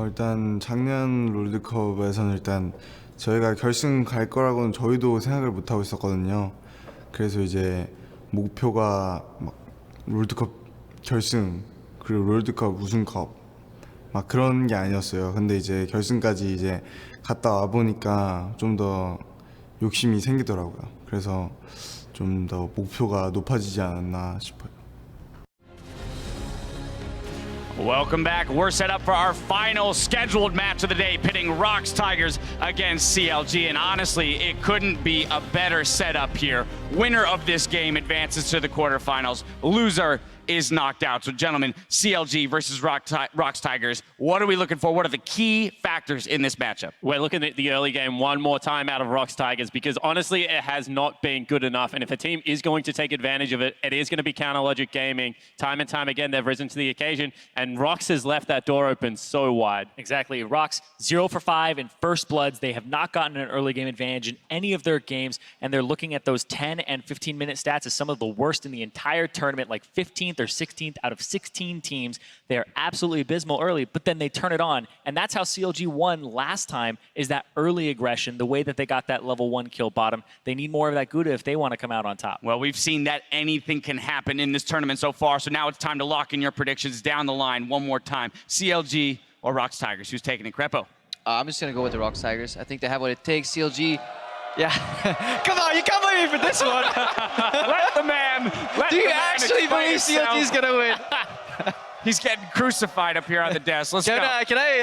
일단 작년 롤드컵에서는 일단 저희가 결승 갈 거라고는 저희도 생각을 못 하고 있었거든요. 그래서 이제 목표가 막 롤드컵 결승 그리고 롤드컵 우승컵 막 그런 게 아니었어요. 근데 이제 결승까지 이제 갔다 와 보니까 좀 더 욕심이 생기더라고요. 그래서 좀 더 목표가 높아지지 않았나 싶어요. Welcome back. We're set up for our final scheduled match of the day, pitting ROX Tigers against CLG. And honestly, it couldn't be a better setup here. Winner of this game advances to the quarterfinals. Loser is knocked out. So gentlemen, CLG versus ROX Tigers. What are we looking for? What are the key factors in this matchup? We're looking at the early game one more time out of ROX Tigers because honestly, it has not been good enough. And if a team is going to take advantage of it, it is going to be Counter Logic Gaming. Time and time again, they've risen to the occasion. And ROX has left that door open so wide. Exactly. ROX 0 for 5 in first bloods. They have not gotten an early game advantage in any of their games. And they're looking at those 10 and 15-minute stats as some of the worst in the entire tournament, like 15th or 16th out of 16 teams. They're absolutely abysmal early, but then they turn it on. And that's how CLG won last time, is that early aggression, the way that they got that level 1 kill bottom. They need more of that Gouda if they want to come out on top. Well, we've seen that anything can happen in this tournament so far, so now it's time to lock in your predictions down the line one more time. CLG or ROX Tigers? Who's taking it? Crepo? I'm just going to go with the ROX Tigers. I think they have what it takes. CLG, yeah. Come on, you can't blame me for this one. Let the man. Do you actually believe CLG is going to win? He's getting crucified up here on the desk. Let's go. Can I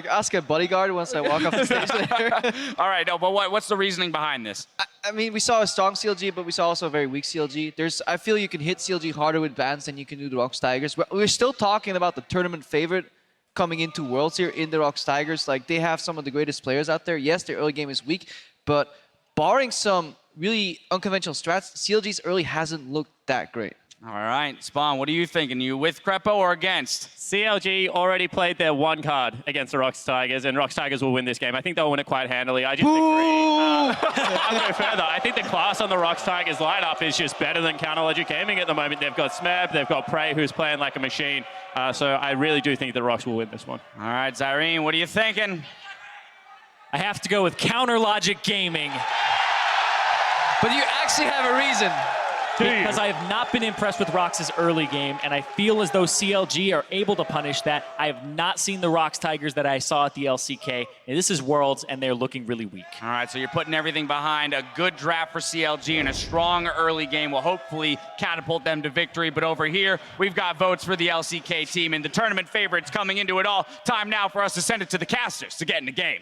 ask a bodyguard once I walk off the stage there? All right, no, but what's the reasoning behind this? I mean, we saw a strong CLG, but we saw also a very weak CLG. I feel you can hit CLG harder with bans than you can do the ROX Tigers. We're still talking about the tournament favorite coming into Worlds here in the ROX Tigers. Like, they have some of the greatest players out there. Yes, their early game is weak, but barring some really unconventional strats, CLG's early hasn't looked that great. All right, Spawn, what are you thinking? You with Crepo or against? CLG already played their one card against the ROX Tigers, and ROX Tigers will win this game. I think they'll win it quite handily. I just agree. I'll go further. I think the class on the ROX Tigers lineup is just better than Counter Logic Gaming at the moment. They've got Smeb, they've got Prey, who's playing like a machine. So I really do think that ROX will win this one. All right, Zyrene, what are you thinking? I have to go with Counter Logic Gaming. But you actually have a reason. Because I have not been impressed with ROX's early game, and I feel as though CLG are able to punish that. I have not seen the ROX Tigers that I saw at the LCK, and this is Worlds, and they're looking really weak. All right, so you're putting everything behind a good draft for CLG, and a strong early game will hopefully catapult them to victory. But over here, we've got votes for the LCK team, and the tournament favorites coming into it all. Time now for us to send it to the casters to get in the game.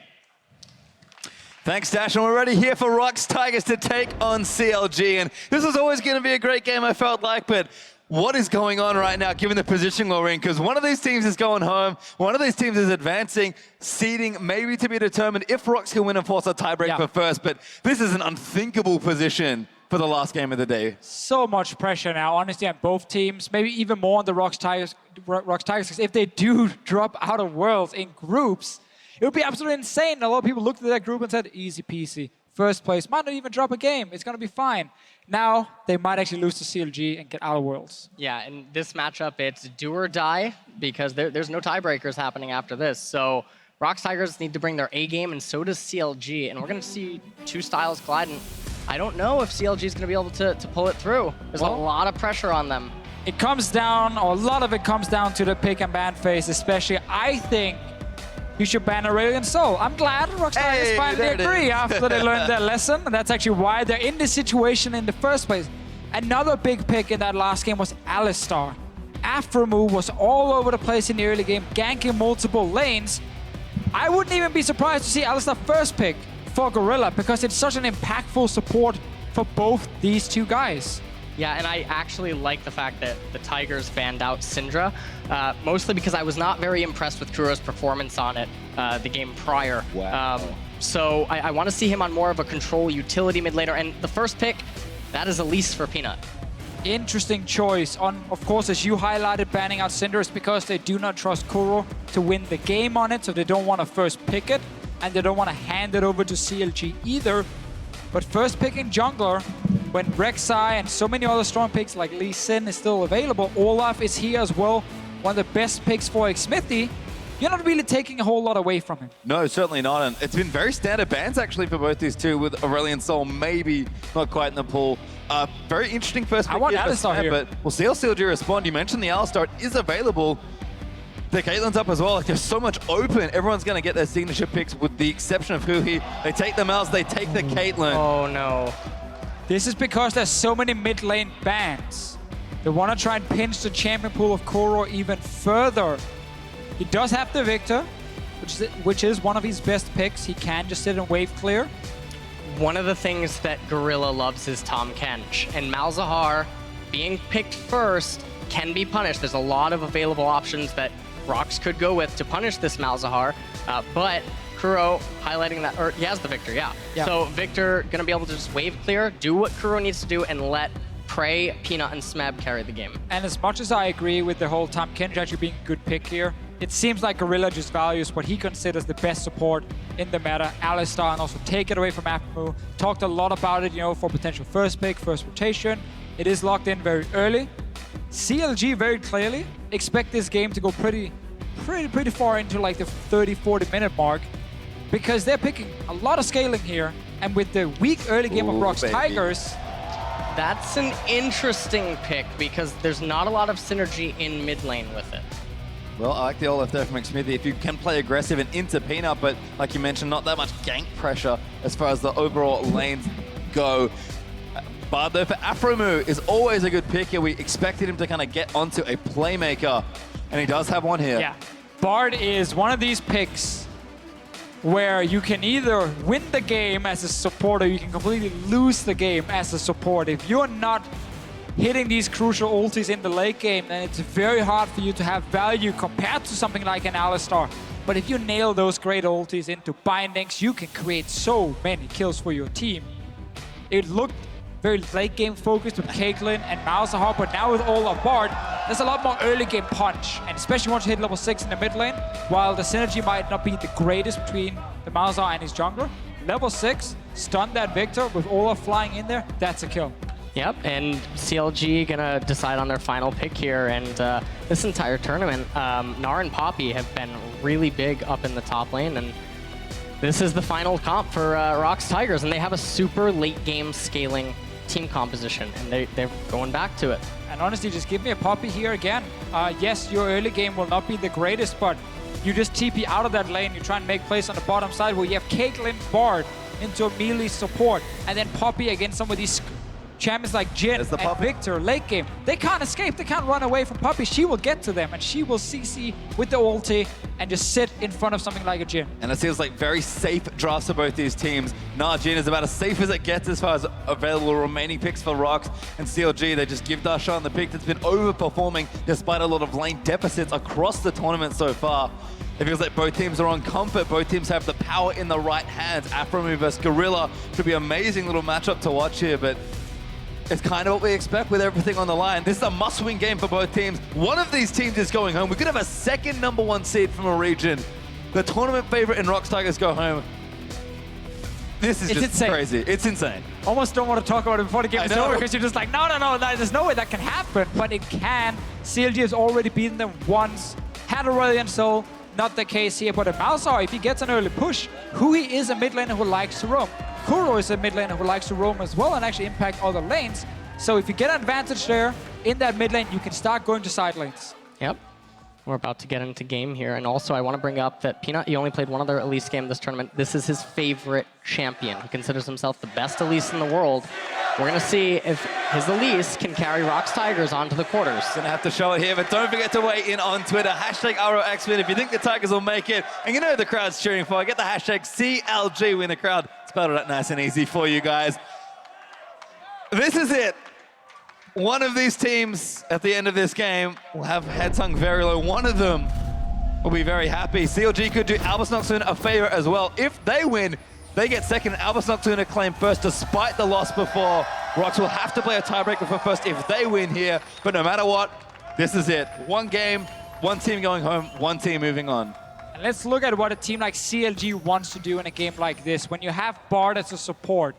Thanks, Dash, and we're ready here for ROX Tigers to take on CLG. And this was always going to be a great game, I felt like, but what is going on right now, given the position we're in? Because one of these teams is going home, one of these teams is advancing, seeding maybe to be determined if ROX can win and force a tiebreak for first, but this is an unthinkable position for the last game of the day. So much pressure now, honestly, on both teams, maybe even more on the ROX Tigers, because if they do drop out of Worlds in groups, it would be absolutely insane. A lot of people looked at that group and said, easy peasy. First place, might not even drop a game. It's going to be fine. Now, they might actually lose to CLG and get out of Worlds. Yeah, in this matchup, it's do or die because there's no tiebreakers happening after this. So ROX Tigers need to bring their A game, and so does CLG. And we're going to see two styles collide. And I don't know if CLG is going to be able to pull it through. There's a lot of pressure on them. It comes down, or a lot of it comes down to the pick and ban phase, especially. I think you should ban Aurelion Sol. I'm glad ROX Tigers finally agree after they learned their lesson. And that's actually why they're in this situation in the first place. Another big pick in that last game was Alistar. Afromu was all over the place in the early game, ganking multiple lanes. I wouldn't even be surprised to see Alistar first pick for Gorilla because it's such an impactful support for both these two guys. Yeah, and I actually like the fact that the Tigers banned out Syndra, mostly because I was not very impressed with Kuro's performance on it the game prior. Wow. So I want to see him on more of a control utility mid laner, and the first pick, that is Elise for Peanut. Interesting choice. Of course, as you highlighted, banning out Syndra is because they do not trust Kuro to win the game on it, so they don't want to first pick it, and they don't want to hand it over to CLG either. But first picking jungler, when Rek'Sai and so many other strong picks like Lee Sin is still available, Olaf is here as well, one of the best picks for Xmithy. you're not really taking a whole lot away from him. No, certainly not. And it's been very standard bans actually for both these two, with Aurelion Sol maybe not quite in the pool. Very interesting first pick. I want here for Alistar Snap, here. but we'll see how CLG respond. You mentioned the Alistar is available. The Caitlyn's up as well. Like, there's so much open. Everyone's going to get their signature picks with the exception of Huhi. They take the mouse, they take the Caitlyn. Oh no. This is because there's so many mid lane bans. They want to try and pinch the champion pool of Kuro even further. He does have the Victor, which is one of his best picks. He can just sit and wave clear. One of the things that Gorilla loves is Tahm Kench, and Malzahar being picked first can be punished. There's a lot of available options that ROX could go with to punish this Malzahar, but Kuro highlighting that, or he has the Victor, yeah. So Victor gonna be able to just wave clear, do what Kuro needs to do, and let Prey, Peanut, and Smeb carry the game. And as much as I agree with the whole Tahm Kench actually being a good pick here, it seems like Gorilla just values what he considers the best support in the meta, Alistar, and also take it away from Aphromoo. Talked a lot about it, for potential first pick, first rotation. It is locked in very early. CLG very clearly expect this game to go pretty far into like the 30-40 minute mark, because they're picking a lot of scaling here, and with the weak early game of ROX Tigers. That's an interesting pick because there's not a lot of synergy in mid lane with it. Well, I like the Olaf there from McSmithy. If you can play aggressive and into Peanut, but like you mentioned, not that much gank pressure as far as the overall lanes go. Bard though for Aphromoo is always a good pick here. We expected him to kind of get onto a playmaker, and he does have one here. Yeah, Bard is one of these picks where you can either win the game as a support or you can completely lose the game as a support. If you're not hitting these crucial ultis in the late game, then it's very hard for you to have value compared to something like an Alistar. But if you nail those great ultis into bindings, you can create so many kills for your team. It looked very late game focused with Caitlyn and Malzahar, but now with Olaf Bard, there's a lot more early game punch, and especially once you hit level 6 in the mid lane, while the synergy might not be the greatest between the Malzahar and his jungler, level 6, stun that Victor with Olaf flying in there, that's a kill. Yep, and CLG gonna decide on their final pick here, and this entire tournament, Gnar and Poppy have been really big up in the top lane, and this is the final comp for ROX Tigers, and they have a super late game scaling team composition, and they're going back to it. And honestly, just give me a Poppy here again. Yes, your early game will not be the greatest, but you just TP out of that lane, you try and make plays on the bottom side where you have Caitlyn, Bard into a melee support, and then Poppy against some of these champions like Jhin and Victor late game. They can't escape, they can't run away from Poppy. She will get to them, and she will CC with the ulti and just sit in front of something like a Jhin. And it seems like very safe drafts for both these teams. Jhin is about as safe as it gets as far as available remaining picks for ROX, and CLG, they just give Darshan the pick that's been overperforming despite a lot of lane deficits across the tournament so far. It feels like both teams are on comfort. Both teams have the power in the right hands. Aphromoo versus Gorilla should be an amazing little matchup to watch here, but it's kind of what we expect with everything on the line. This is a must-win game for both teams. One of these teams is going home. We could have a second #1 seed from a region. The tournament favorite in ROX Tigers go home. This is just insane. Crazy. It's insane. Almost don't want to talk about it before the game is over, because you're just like, no, there's no way that can happen. But it can. CLG has already beaten them once. Had Aurelion Sol, not the case here. But Malzahar, if he gets an early push, Huhi is a mid laner who likes to roam. Kuro is a mid laner who likes to roam as well and actually impact other lanes. So if you get an advantage there in that mid lane, you can start going to side lanes. Yep. We're about to get into game here. And also, I want to bring up that Peanut, he only played one other Elise game this tournament. This is his favorite champion. He considers himself the best Elise in the world. We're going to see if his Elise can carry ROX Tigers onto the quarters. Gonna have to show it here, but don't forget to weigh in on Twitter. Hashtag ROX win if you think the Tigers will make it. And you know who the crowd's cheering for. Get the hashtag CLG win. The crowd spelled it out nice and easy for you guys. This is it. One of these teams at the end of this game will have heads hung very low. One of them will be very happy. CLG could do Albus Nocturne a favor as well. If they win, they get second. Albus Nocturne claim first despite the loss before. ROX will have to play a tiebreaker for first if they win here. But no matter what, this is it. One game, one team going home, one team moving on. And let's look at what a team like CLG wants to do in a game like this. When you have Bard as a support,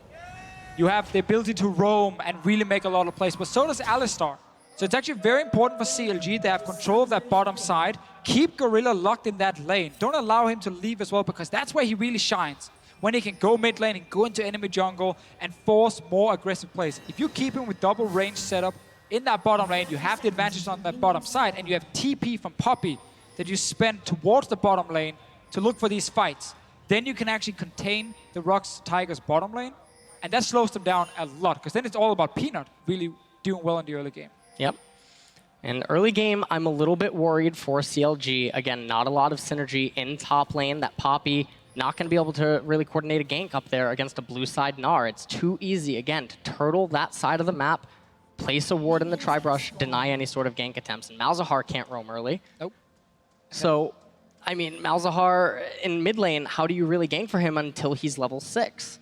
you have the ability to roam and really make a lot of plays, but so does Alistar. So it's actually very important for CLG to have control of that bottom side. Keep Gorilla locked in that lane. Don't allow him to leave as well, because that's where he really shines. When he can go mid lane and go into enemy jungle and force more aggressive plays. If you keep him with double range setup in that bottom lane, you have the advantage on that bottom side, and you have TP from Poppy that you spend towards the bottom lane to look for these fights. Then you can actually contain the ROX Tigers bottom lane, and that slows them down a lot, because then it's all about Peanut really doing well in the early game. Yep. And early game, I'm a little bit worried for CLG. Again, not a lot of synergy in top lane. That Poppy not going to be able to really coordinate a gank up there against a blue side Gnar. It's too easy, again, to turtle that side of the map, place a ward in the tri-brush, deny any sort of gank attempts. And Malzahar can't roam early. Nope. So, I mean, Malzahar in mid lane, how do you really gank for him until he's level 6?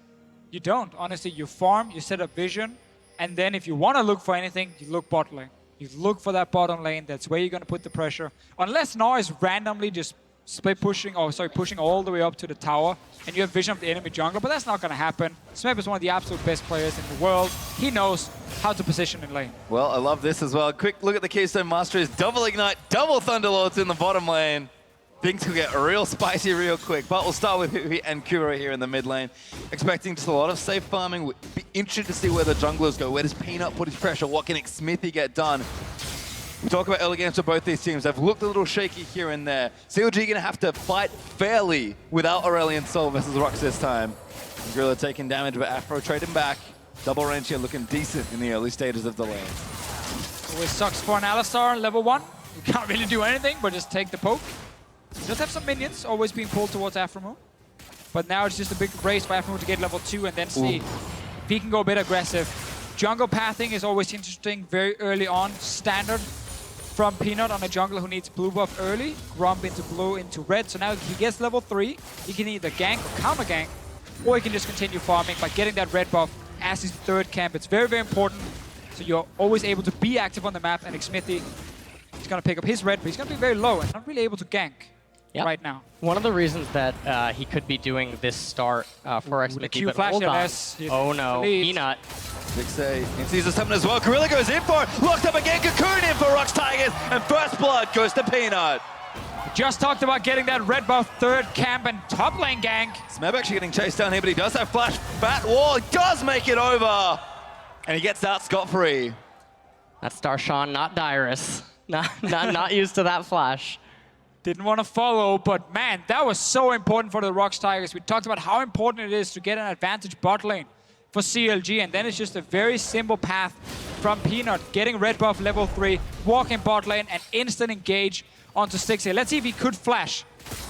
You don't. Honestly, you farm, you set up vision, and then if you want to look for anything, you look bot lane. You look for that bottom lane. That's where you're going to put the pressure. Unless Gnar is randomly just pushing all the way up to the tower, and you have vision of the enemy jungle, but that's not going to happen. Smeb is one of the absolute best players in the world. He knows how to position in lane. Well, I love this as well. Quick look at the Keystone Masteries. Double Ignite, double Thunderlords in the bottom lane. Things could get real spicy real quick, but we'll start with Hui and Kuro here in the mid lane. Expecting just a lot of safe farming. Be interested to see where the junglers go. Where does Peanut put his pressure? What can Smithy get done? We talk about early games for both these teams. They've looked a little shaky here and there. CLG going to have to fight fairly without Aurelion Sol versus ROX this time. Gorilla taking damage, but Afro trading back. Double range here looking decent in the early stages of the lane. Always sucks for an Alistar level 1. You can't really do anything, but just take the poke. He does have some minions always being pulled towards Afromu. But now it's just a big race for Afromu to get level 2 and then see if he can go a bit aggressive. Jungle pathing is always interesting very early on. Standard from Peanut on a jungler who needs blue buff early. Grump into blue into red. So now he gets level 3. He can either gank or counter gank, or he can just continue farming by getting that red buff as his third camp. It's very, very important. So you're always able to be active on the map, and Smithy is going to pick up his red, but he's going to be very low and not really able to gank right now. One of the reasons that he could be doing this start for Smithy, but hold on. Oh no, Peanut. Big save. He sees the summon as well. Gorilla goes in for it. Locked up again. Cocoon in for ROX Tigers. And first blood goes to Peanut. Just talked about getting that red buff third camp and top lane gank. Smeb actually getting chased down here, but he does have flash. Fat wall. He does make it over. And he gets out scot-free. That's Darshan, not Dyrus. Not used to that flash. Didn't want to follow, but man, that was so important for the ROX Tigers. We talked about how important it is to get an advantage bot lane for CLG, and then it's just a very simple path from Peanut, getting red buff level 3, walking bot lane, and instant engage onto Styx here. Let's see if he could flash,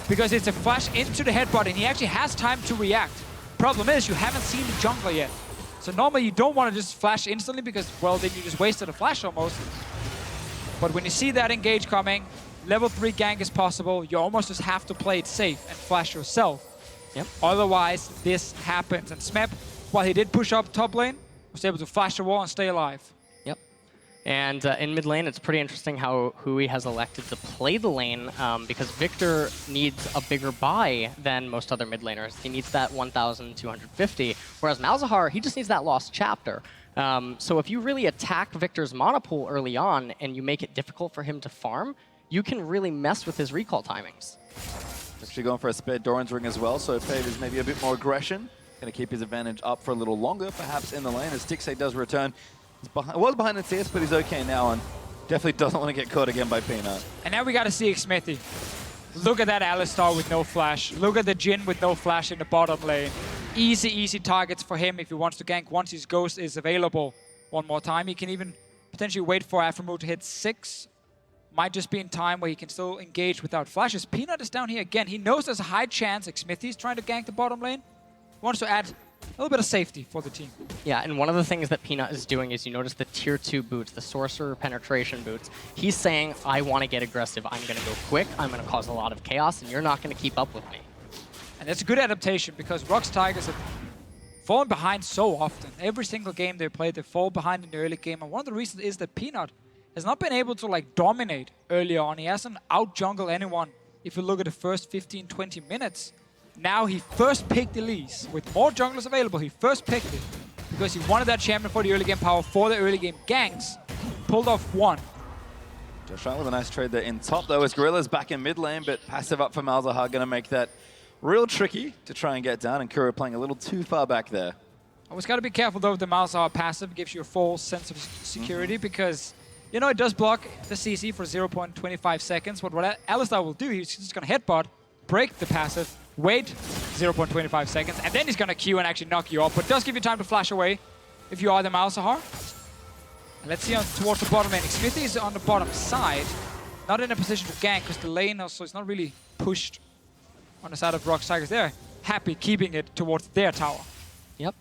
because it's a flash into the headbutt, and he actually has time to react. Problem is, you haven't seen the jungler yet. So normally you don't want to just flash instantly, because, well, then you just wasted a flash almost. But when you see that engage coming, level 3 gank is possible. You almost just have to play it safe and flash yourself. Yep. Otherwise, this happens. And Smeb, while he did push up top lane, was able to flash the wall and stay alive. Yep. And in mid lane, it's pretty interesting how Hui has elected to play the lane because Victor needs a bigger buy than most other mid laners. He needs that 1,250, whereas Malzahar, he just needs that lost chapter. So if you really attack Victor's mana pool early on and you make it difficult for him to farm, you can really mess with his recall timings. Actually going for a spare Doran's Ring as well, so it favors maybe a bit more aggression. Going to keep his advantage up for a little longer, perhaps in the lane, as Tixay does return. Was behind the CS, but he's okay now, and definitely doesn't want to get caught again by Peanut. And now we got to see Smithy. Look at that Alistar with no flash. Look at the Jhin with no flash in the bottom lane. Easy targets for him if he wants to gank once his Ghost is available one more time. He can even potentially wait for Afromu to hit 6. Might just be in time where he can still engage without flashes. Peanut is down here again. He knows there's a high chance Smithy's trying to gank the bottom lane. He wants to add a little bit of safety for the team. Yeah, and one of the things that Peanut is doing is you notice the tier 2 boots, the Sorcerer penetration boots. He's saying, I want to get aggressive. I'm going to go quick. I'm going to cause a lot of chaos, and you're not going to keep up with me. And that's a good adaptation because ROX Tigers have fallen behind so often. Every single game they played, they fall behind in the early game. And one of the reasons is that Peanut has not been able to dominate early on. He hasn't out-jungled anyone if you look at the first 15, 20 minutes. Now he first picked Elise. With more junglers available, he first picked it because he wanted that champion for the early game power, for the early game ganks. pulled off one. Just trying with a nice trade there in top, though, as Gorilla's back in mid lane, but passive up for Malzahar going to make that real tricky to try and get down, and Kuro playing a little too far back there. Always got to be careful, though, with the Malzahar passive. Gives you a false sense of security because, you know, it does block the CC for 0.25 seconds. But what Alistar will do, he's just going to headbutt, break the passive, wait 0.25 seconds, and then he's going to Q and actually knock you off. But does give you time to flash away if you are the Malzahar. Let's see towards the bottom lane. Smithy is on the bottom side, not in a position to gank because the lane also is not really pushed on the side of ROX Tigers. They're happy keeping it towards their tower. Yep.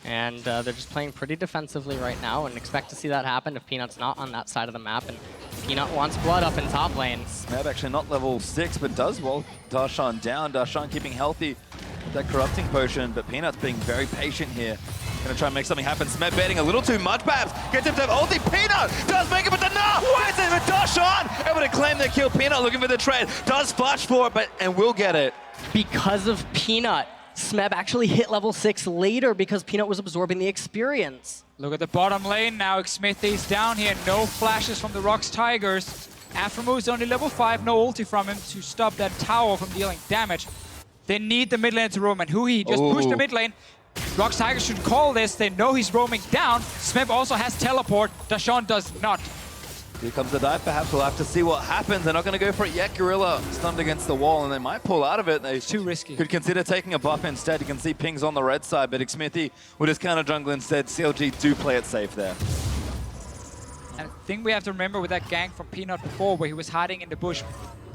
And they're just playing pretty defensively right now and expect to see that happen if Peanut's not on that side of the map. And Peanut wants blood up in top lane. Smeb actually not level 6, but does well. Darshan down. Darshan keeping healthy with that corrupting potion, but Peanut's being very patient here. Gonna try and make something happen. Smeb betting a little too much, perhaps. Gets him to have ulti. Peanut does make it, but no! Gets it with Darshan! Able to claim the kill. Peanut looking for the trade. Does flash for it, and will get it. Because of Peanut, Smeb actually hit level 6 later because Peanut was absorbing the experience. Look at the bottom lane now. Smithy's down here. No flashes from the ROX Tigers. Aphromoo is only level 5. No ulti from him to stop that tower from dealing damage. They need the mid lane to roam, and Hui just pushed the mid lane. ROX Tigers should call this. They know he's roaming down. Smeb also has teleport. Darshan does not. Here comes the dive, perhaps. We'll have to see what happens. They're not going to go for it yet. Gorilla stunned against the wall, and they might pull out of it. They too risky. Could consider taking a buff instead. You can see pings on the red side, but Xmithy will just counter jungle instead. CLG do play it safe there. And the thing we have to remember with that gank from Peanut before, where he was hiding in the bush,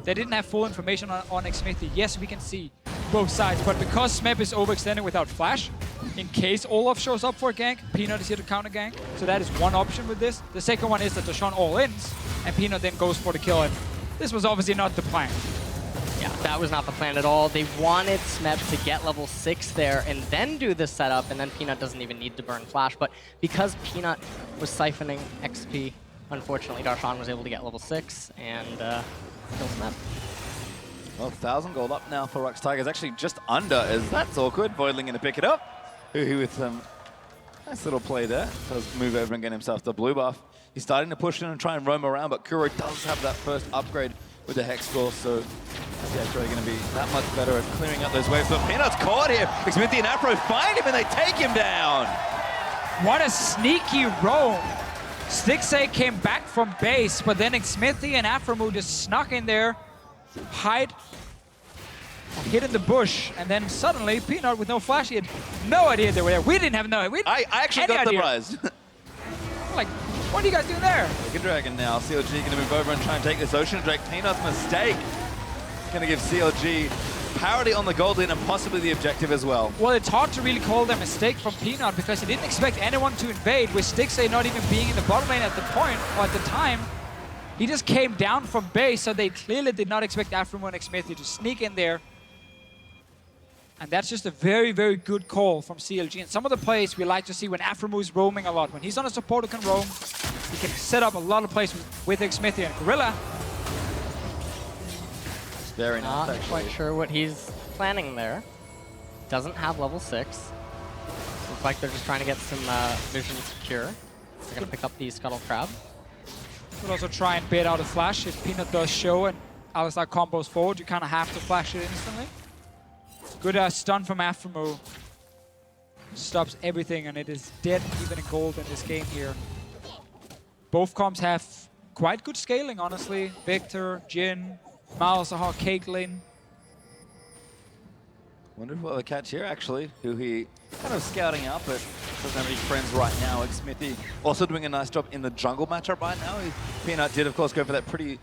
they didn't have full information on Xmithy. Yes, we can see both sides, but because Smeb is overextending without flash, in case Olaf shows up for a gank, Peanut is here to counter gank. So that is one option with this. The second one is that Darshan all-ins, and Peanut then goes for the kill. And this was obviously not the plan. Yeah, that was not the plan at all. They wanted Smeb to get level 6 there and then do this setup, and then Peanut doesn't even need to burn flash. But because Peanut was siphoning XP, unfortunately Darshan was able to get level 6 and kill Smeb. Well, 1,000 gold up now for ROX Tigers. Actually just under, as that's awkward. Voidling going to pick it up. Hui with some nice little play there. Does move over and get himself the blue buff. He's starting to push in and try and roam around, but Kuro does have that first upgrade with the Hex score, so yeah, it's really going to be that much better at clearing up those waves. But Peanut's caught here. Xmithy and Afro find him and they take him down. What a sneaky roam. Stixay came back from base, but then Xmithy and Aphromoo just snuck in there, hide, hid in the bush, and then suddenly Peanut with no flash, he had no idea they were there. We didn't have no idea. I actually got surprised. Like, what are you guys doing there? Take a dragon now. CLG going to move over and try and take this Ocean Drake. Peanut's mistake is going to give CLG parity on the gold lane and possibly the objective as well. Well, it's hard to really call them a mistake from Peanut because he didn't expect anyone to invade, with Stixay not even being in the bottom lane at the point or at the time. He just came down from base, so they clearly did not expect Aphromoo and Xmithy to sneak in there. And that's just a very, very good call from CLG. And some of the plays we like to see when Aphromoo is roaming a lot. When he's on a support who can roam, he can set up a lot of plays with Xmithy and Gorilla. Very nice, Not quite sure what he's planning there. Doesn't have level 6. Looks like they're just trying to get some vision secure. They're going to pick up the Scuttle Crab. Could also try and bait out a flash. If Peanut does show and Alistar combos forward, you kind of have to flash it instantly. Good stun from Aphromoo. Stops everything, and it is dead even in gold in this game here. Both comps have quite good scaling, honestly. Victor, Jin, Malzahar, Caitlyn. Wonder if we'll have a catch here, actually. Hui kind of scouting out, but doesn't have any friends right now. Xmithy also doing a nice job in the jungle matchup right now. Peanut did, of course, go for that pretty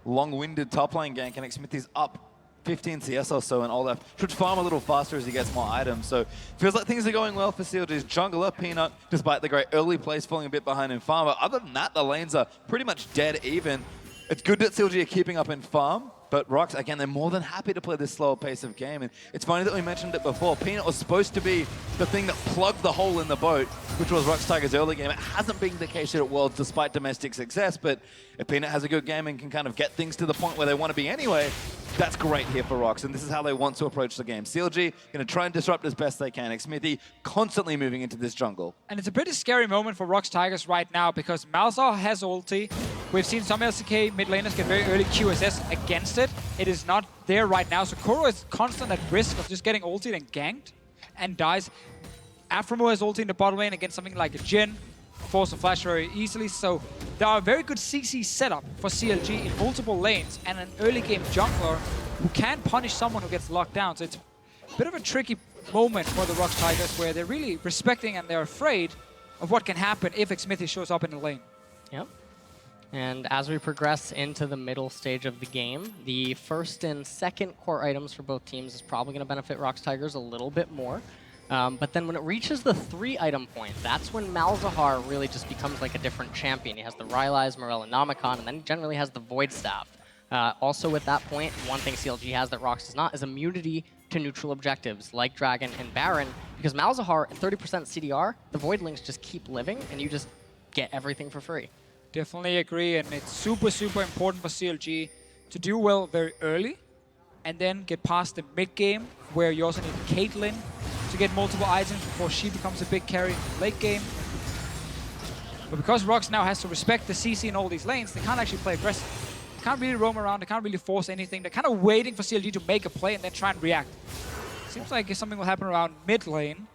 long-winded top lane gank, and Xmithy's up 15 CS or so, and Olaf should farm a little faster as he gets more items. So feels like things are going well for CLG's jungler. Peanut, despite the great early plays, falling a bit behind in farm. But other than that, the lanes are pretty much dead even. It's good that CLG are keeping up in farm, but ROX, again, they're more than happy to play this slower pace of game. And it's funny that we mentioned it before. Peanut was supposed to be the thing that plugged the hole in the boat, which was ROX Tigers' early game. It hasn't been the case here at Worlds despite domestic success, but if Peanut has a good game and can kind of get things to the point where they want to be anyway, That's great here for ROX, and this is how they want to approach the game. CLG going to try and disrupt as best they can. Xmithy constantly moving into this jungle. And it's a pretty scary moment for ROX Tigers right now because Malzahar has ulti. We've seen some LCK mid laners get very early QSS against it. It is not there right now, so Kuro is constant at risk of just getting ulted and ganked and dies. Aframo has ulti in the bottom lane against something like a Jhin, force a flash very easily, so there are a very good CC setup for CLG in multiple lanes and an early game jungler who can punish someone who gets locked down. So it's a bit of a tricky moment for the ROX Tigers where they're really respecting and they're afraid of what can happen if Xmithy shows up in the lane. Yep. And as we progress into the middle stage of the game, the first and second core items for both teams is probably going to benefit ROX Tigers a little bit more. But then when it reaches the 3-item point, that's when Malzahar really just becomes like a different champion. He has the Rylai's, Morella, Namicon, and then he generally has the Void Staff. Also at that point, one thing CLG has that ROX does not is immunity to neutral objectives like Dragon and Baron, because Malzahar at 30% CDR, the Voidlings just keep living and you just get everything for free. Definitely agree, and it's super, super important for CLG to do well very early and then get past the mid game where you also need Caitlyn to get multiple items before she becomes a big carry in the late game. But because ROX now has to respect the CC in all these lanes, they can't actually play aggressive. They can't really roam around, they can't really force anything. They're kind of waiting for CLG to make a play and then try and react. Seems like something will happen around mid lane.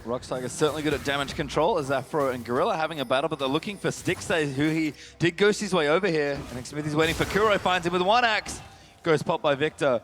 ROX Tigers certainly good at damage control as Afro and Gorilla having a battle, but they're looking for Stixay, who he did ghost his way over here. And Xmithy's waiting for Kuro, finds him with one axe. Goes popped by Victor.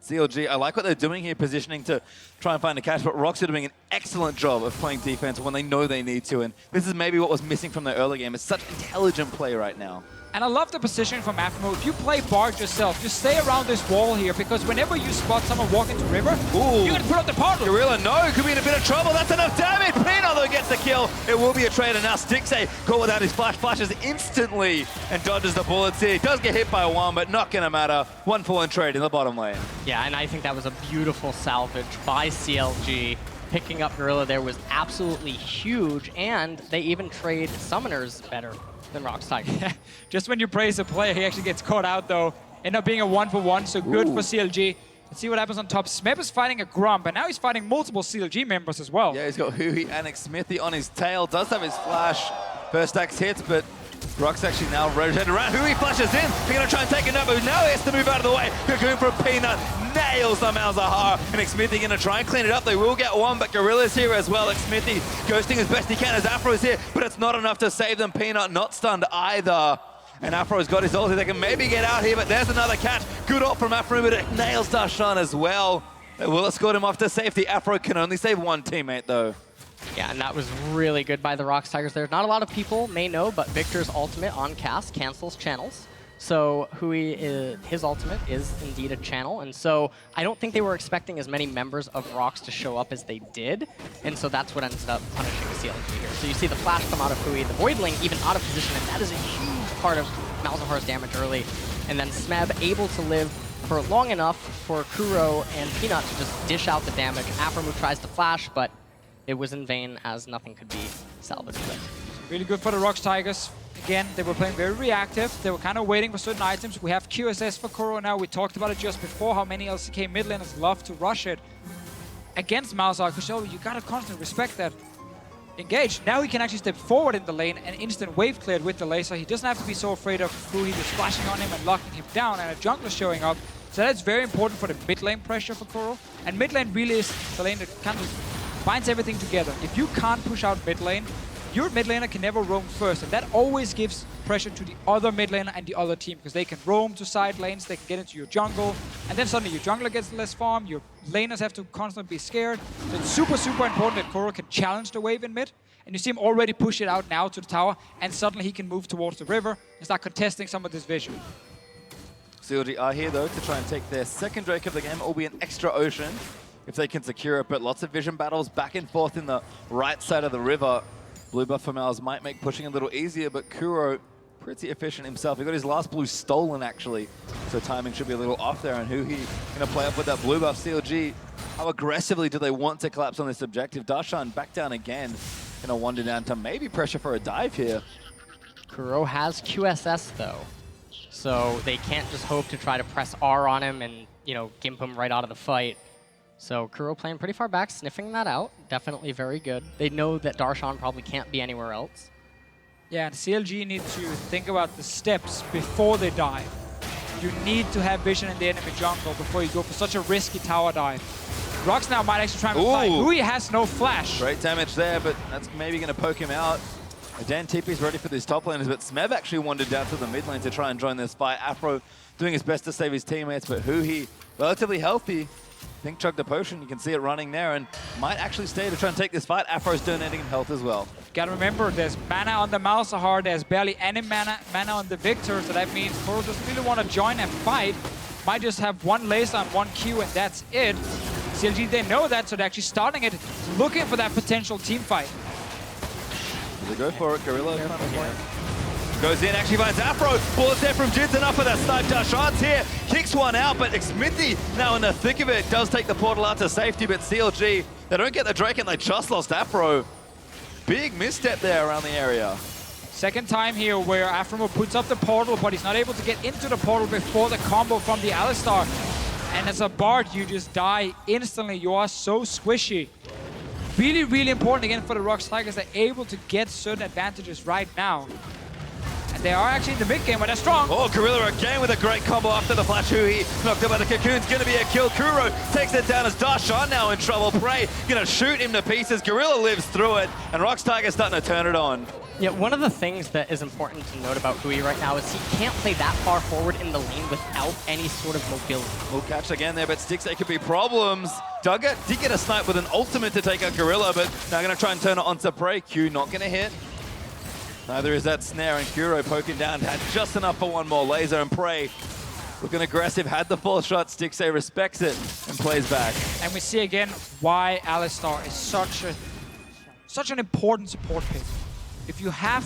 CLG, I like what they're doing here, positioning to try and find a catch, but ROX are doing an excellent job of playing defense when they know they need to, and this is maybe what was missing from their early game. It's such intelligent play right now. And I love the position from Aframo. If you play Bard yourself, just stay around this wall here, because whenever you spot someone walking to river, you're going to put up the portal. Gorilla, no, could be in a bit of trouble. That's enough damage. Peanut, though, gets the kill. It will be a trade, and now Stixay caught without his flash. Flashes instantly and dodges the bullets here. Does get hit by one, but not going to matter. One fallen trade in the bottom lane. Yeah, and I think that was a beautiful salvage by CLG. Picking up Gorilla there was absolutely huge, and they even trade summoners better than ROX Tigers. Just when you praise a player, he actually gets caught out though. End up being a 1-for-1, so good for CLG. Let's see what happens on top. Smeb is fighting a Grump, and now he's fighting multiple CLG members as well. Yeah, he's got Hui and Xmithy on his tail. Does have his flash. First axe hits, but ROX actually now rotated around. Hui flashes in. They're going to try and take another move. Now he has to move out of the way. Cocoon from Peanut. Nails the Malzahar. And Xmithy going to try and clean it up. They will get one, but Gorilla's here as well. Xmithy ghosting as best he can as Afro's here, but it's not enough to save them. Peanut not stunned either. And Afro's got his ulti. They can maybe get out here, but there's another catch. Good ult from Afro, but it nails Darshan as well. They will escort him off to safety. Afro can only save one teammate though. Yeah, and that was really good by the ROX Tigers there. Not a lot of people may know, but Victor's ultimate on cast cancels channels. So his ultimate is indeed a channel, and so I don't think they were expecting as many members of ROX to show up as they did, and so that's what ended up punishing CLG here. So you see the flash come out of Hui, the Voidling even out of position, and that is a huge part of Malzahar's damage early. And then Smeb able to live for long enough for Kuro and Peanut to just dish out the damage. Aframo tries to flash, but it was in vain as nothing could be salvaged there. Really good for the ROX Tigers. Again, they were playing very reactive. They were kind of waiting for certain items. We have QSS for Kuro now. We talked about it just before, how many LCK mid laners love to rush it against Malzahar. Because you gotta constantly respect that. Engage. Now he can actually step forward in the lane and instant wave cleared with the laser. He doesn't have to be so afraid of Hui just splashing on him and locking him down and a jungler showing up. So that's very important for the mid lane pressure for Kuro. And mid lane really is the lane that kind of binds everything together. If you can't push out mid lane, your mid laner can never roam first, and that always gives pressure to the other mid laner and the other team, because they can roam to side lanes, they can get into your jungle, and then suddenly your jungler gets less farm, your laners have to constantly be scared. So it's super, super important that Kuro can challenge the wave in mid, and you see him already push it out now to the tower, and suddenly he can move towards the river and start contesting some of this vision. CLG are here though to try and take their second Drake of the game, albeit an extra ocean, if they can secure it, but lots of vision battles back and forth in the right side of the river. Blue buff for Malz might make pushing a little easier, but Kuro pretty efficient himself. He got his last blue stolen actually, so timing should be a little off there. And Hui gonna play up with that blue buff. CLG, how aggressively do they want to collapse on this objective? Darshan back down again, gonna wander down to maybe pressure for a dive here. Kuro has QSS though, So they can't just hope to try to press R on him and, gimp him right out of the fight. So Kuro playing pretty far back, sniffing that out. Definitely very good. They know that Darshan probably can't be anywhere else. Yeah, and CLG need to think about the steps before they dive. You need to have vision in the enemy jungle before you go for such a risky tower dive. ROX now might actually try and fly. Hui has no flash. Great damage there, but that's maybe going to poke him out. Dan TP's ready for these top laners, but Smev actually wandered down to the mid lane to try and join this fight. Afro doing his best to save his teammates, but Hui, relatively healthy. Think chugged the potion, you can see it running there, and might actually stay to try and take this fight. Afro's donating in health as well. Gotta remember, there's mana on the Malzahar, there's barely any mana on the Victor, so that means Kuro doesn't really want to join a fight. Might just have one laser and one Q, and that's it. CLG, they know that, so they're actually starting it, looking for that potential team fight. They go for it, Gorilla. Goes in, actually finds Afro. Bullets there from Jids, enough of that snipe. Darshan's here, kicks one out, but Smithy now in the thick of it does take the portal out to safety, but CLG, they don't get the Drake and they just lost Afro. Big misstep there around the area. Second time here where Afro puts up the portal, but he's not able to get into the portal before the combo from the Alistar. And as a Bard, you just die instantly. You are so squishy. Really, really important again for the ROX Tigers. They're able to get certain advantages right now. And they are actually in the mid game, but they're strong. Oh, Gorilla again with a great combo after the flash. Hui knocked out by the Cocoon's gonna be a kill. Kuro takes it down as Darshan now in trouble. Prey gonna shoot him to pieces. Gorilla lives through it, and ROX Tigers starting to turn it on. Yeah, one of the things that is important to note about Hui right now is he can't play that far forward in the lane without any sort of mobility. We'll catch again there, but Sticks, they could be problems. Duggar did get a snipe with an ultimate to take out Gorilla, but now gonna try and turn it onto Prey. Q not gonna hit. Neither is that snare, and Kuro poking down, had just enough for one more laser, and Prey looking aggressive, had the full shot. Stixxay respects it and plays back. And we see again why Alistar is such an important support pick. If you have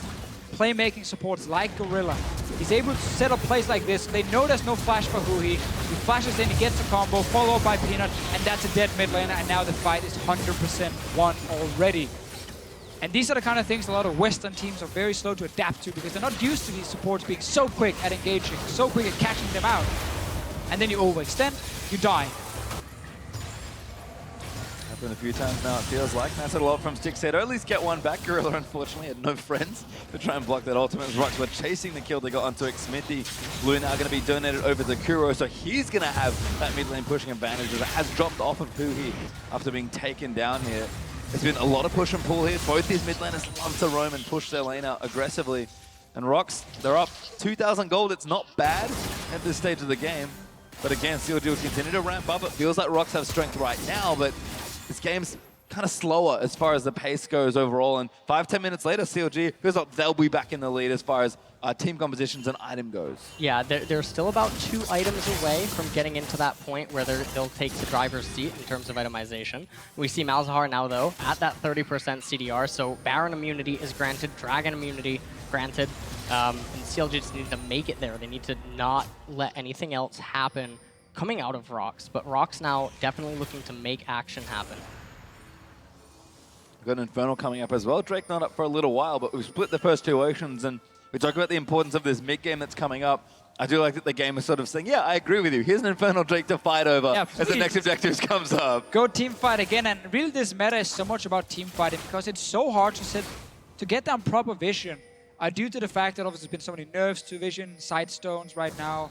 playmaking supports like Gorilla, he's able to set up plays like this. They know there's no flash for Hui. He flashes in, he gets a combo, followed by Peanut, and that's a dead mid laner, and now the fight is 100% won already. And these are the kind of things a lot of Western teams are very slow to adapt to because they're not used to these supports being so quick at engaging, so quick at catching them out. And then you overextend, you die. Happened a few times now, it feels like. Nice little ult from Stixxay to at least get one back. Gorilla, unfortunately, had no friends to try and block that ultimate. ROX were chasing the kill they got onto it. Smithy. Blue now going to be donated over to Kuro, so he's going to have that mid lane pushing advantage as it has dropped off of Hui after being taken down here. There's been a lot of push and pull here. Both these mid laners love to roam and push their lane out aggressively. And ROX, they're up 2,000 gold. It's not bad at this stage of the game. But again, CLG will continue to ramp up. It feels like ROX have strength right now, but this game's kind of slower as far as the pace goes overall. And 5-10 minutes later, CLG feels like they'll be back in the lead as far as team compositions and item goes. Yeah, they're still about 2 items away from getting into that point where they'll take the driver's seat in terms of itemization. We see Malzahar now, though, at that 30% CDR, so Baron immunity is granted, Dragon immunity granted, and CLG just need to make it there. They need to not let anything else happen coming out of ROX, but ROX now definitely looking to make action happen. We've got an Infernal coming up as well. Drake not up for a little while, but we've split the first 2 oceans, and we talk about the importance of this mid-game that's coming up. I do like that the game is sort of saying, yeah, I agree with you. Here's an Infernal Drake to fight over as the next objectives comes up. Go team fight again, and really this meta is so much about team fighting because it's so hard to get down proper vision due to the fact that obviously there's been so many nerfs to vision, side stones right now.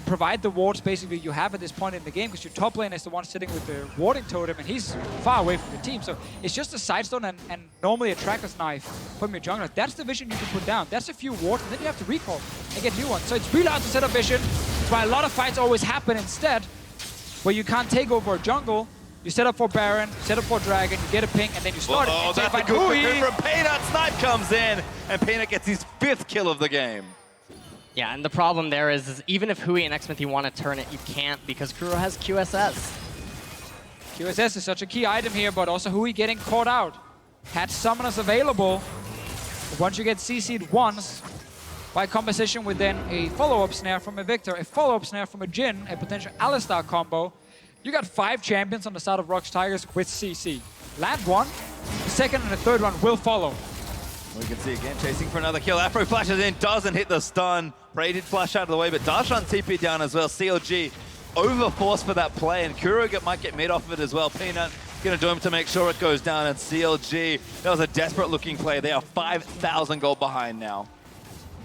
Provide the wards basically you have at this point in the game because your top lane is the one sitting with the warding totem and he's far away from the team. So it's just a side stone and normally a tracker's knife from your jungler. That's the vision you can put down. That's a few wards and then you have to recall and get new ones. So it's really hard to set up vision. That's why a lot of fights always happen instead where you can't take over a jungle. You set up for Baron, set up for Dragon, you get a ping, and then you start it. Oh, that's a good from Peanut. Snipe comes in, and Peanut gets his 5th kill of the game. Yeah, and the problem there is even if Hui and Xmithy want to turn it, you can't because Kuro has QSS. QSS is such a key item here, but also Hui getting caught out. Had summoners available, but once you get CC'd once, by composition with then a follow-up snare from a Victor, a follow-up snare from a Jhin, a potential Alistar combo, you got 5 champions on the side of ROX Tigers with CC. Land one, the second and the third one will follow. We can see again, chasing for another kill. Afro flashes in, doesn't hit the stun. Bray did flash out of the way, but Darshan TP down as well. CLG overforced for that play, and Kuro might get mid off of it as well. Peanut gonna do him to make sure it goes down, and CLG, that was a desperate looking play. They are 5,000 gold behind now.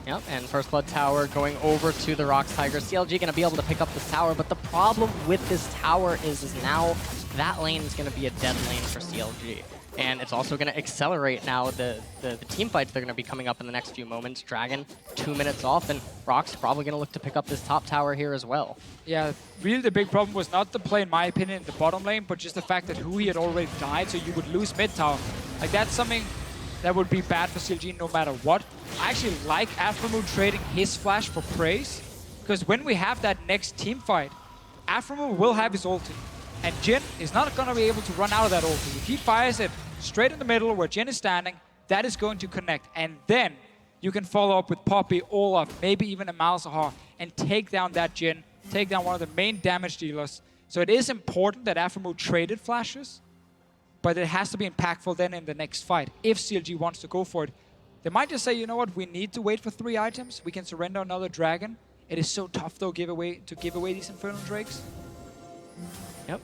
Yep, and First Blood Tower going over to the ROX Tigers. CLG going to be able to pick up this tower, but the problem with this tower is now that lane is going to be a dead lane for CLG. And it's also going to accelerate now the team fights that are going to be coming up in the next few moments. Dragon, 2 minutes off, and ROX probably going to look to pick up this top tower here as well. Yeah, really the big problem was not the play, in my opinion, in the bottom lane, but just the fact that Hui had already died, so you would lose mid tower. Like, that's something that would be bad for CLG no matter what. I actually like Aframu trading his flash for praise, because when we have that next team fight, Aframu will have his ulti, and Jin is not going to be able to run out of that ulti. If he fires it straight in the middle where Jin is standing, that is going to connect, and then you can follow up with Poppy, Olaf, maybe even a Malzahar, and take down that Jin, take down one of the main damage dealers. So it is important that Aframu traded flashes, but it has to be impactful then in the next fight. If CLG wants to go for it, they might just say, you know what, we need to wait for 3 items. We can surrender another dragon. It is so tough, though, to give away these Infernal Drakes. Yep.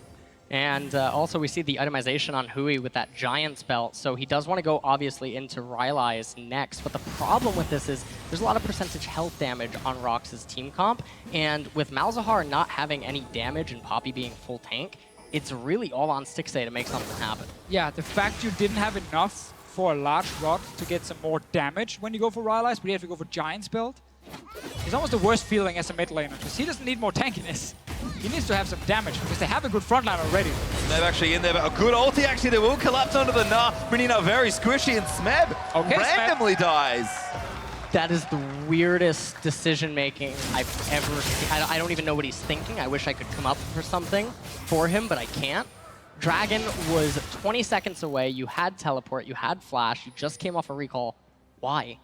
And also we see the itemization on Hui with that Giant's Belt. So he does want to go, obviously, into Rylai's next. But the problem with this is there's a lot of percentage health damage on ROX's team comp. And with Malzahar not having any damage and Poppy being full tank, it's really all on Stixxay to make something happen. Yeah, the fact you didn't have enough for a large rod to get some more damage when you go for Rylai's, but you have to go for Giant's Build. It's almost the worst feeling as a mid laner, because he doesn't need more tankiness. He needs to have some damage, because they have a good frontline already. Smeb actually in there, but a good ulti actually. They will collapse onto the Gnar, bringing up very squishy, and Smeb randomly dies. That is the weirdest decision-making I've ever seen. I don't even know what he's thinking. I wish I could come up for something for him, but I can't. Dragon was 20 seconds away. You had teleport, you had flash, you just came off a recall. Why?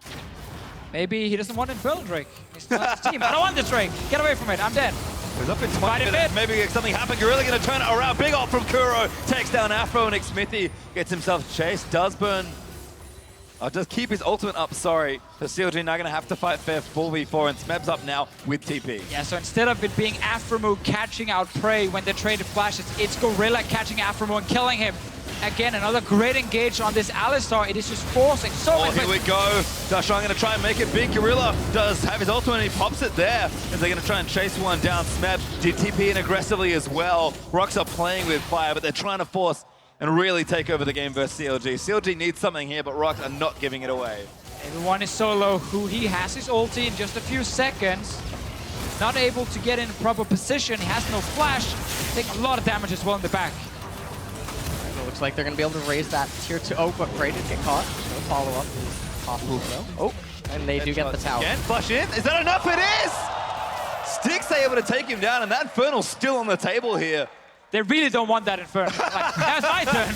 Maybe he doesn't want Infernal Drake. He's still on his team. I don't want this Drake. Get away from it. I'm dead. He's up in 20 minutes. Maybe something happened. Gorilla going to turn it around. Big ult from Kuro. Takes down Afro, and Xmithy gets himself chased. Does burn. I'll just keep his ultimate up, sorry. So CLG now going to have to fight fair 4v4, and Smeb's up now with TP. Yeah, so instead of it being Aframu catching out Prey when they traded flashes, it's Gorilla catching Aframu and killing him. Again, another great engage on this Alistar. It is just forcing so much. Here we go. Darshan going to try and make it big. Gorilla does have his ultimate, and he pops it there. As they're going to try and chase one down. Smeb did TP in aggressively as well. ROX are playing with fire, but they're trying to force and really take over the game versus CLG. CLG needs something here, but ROX are not giving it away. Everyone is so low. He has his ulti in just a few seconds. Not able to get in proper position. He has no flash. Taking a lot of damage as well in the back. It looks like they're going to be able to raise that tier 2. Oh, but Bray did get caught. No follow-up is possible, though. Oh, and they do get the tower. Again, flush in. Is that enough? It is! Stixxay able to take him down, and that Infernal's still on the table here. They really don't want that Infernal. Like, that's my turn.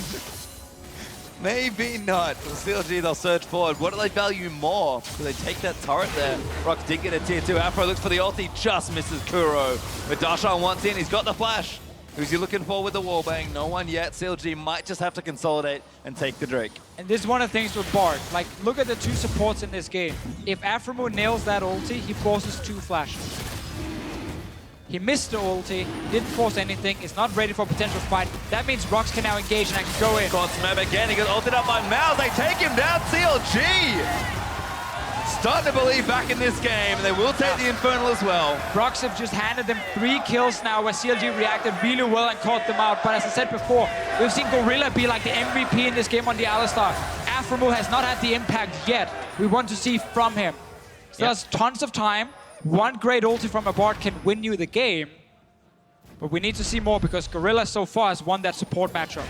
Maybe not. For CLG, they'll surge forward. What do they value more? Do they take that turret there? ROX did get a tier 2. Afro looks for the ulti, just misses Kuro. But Darshan wants in, he's got the flash. Who's he looking for with the wallbang? No one yet. CLG might just have to consolidate and take the Drake. And this is one of the things with Bard. Like, look at the 2 supports in this game. If Aframu nails that ulti, he forces 2 flashes. He missed the ulti, didn't force anything, is not ready for a potential fight. That means ROX can now engage and actually go in. Got Smeb again, he got ulted up by Mal. They take him down, CLG! Starting to believe back in this game, and they will take the Infernal as well. ROX have just handed them 3 kills now, where CLG reacted really well and caught them out. But as I said before, we've seen Gorilla be like the MVP in this game on the Alistar. Aframu has not had the impact yet we want to see from him. So there's tons of time. One great ulti from a Bard can win you the game, but we need to see more because Gorilla so far has won that support matchup.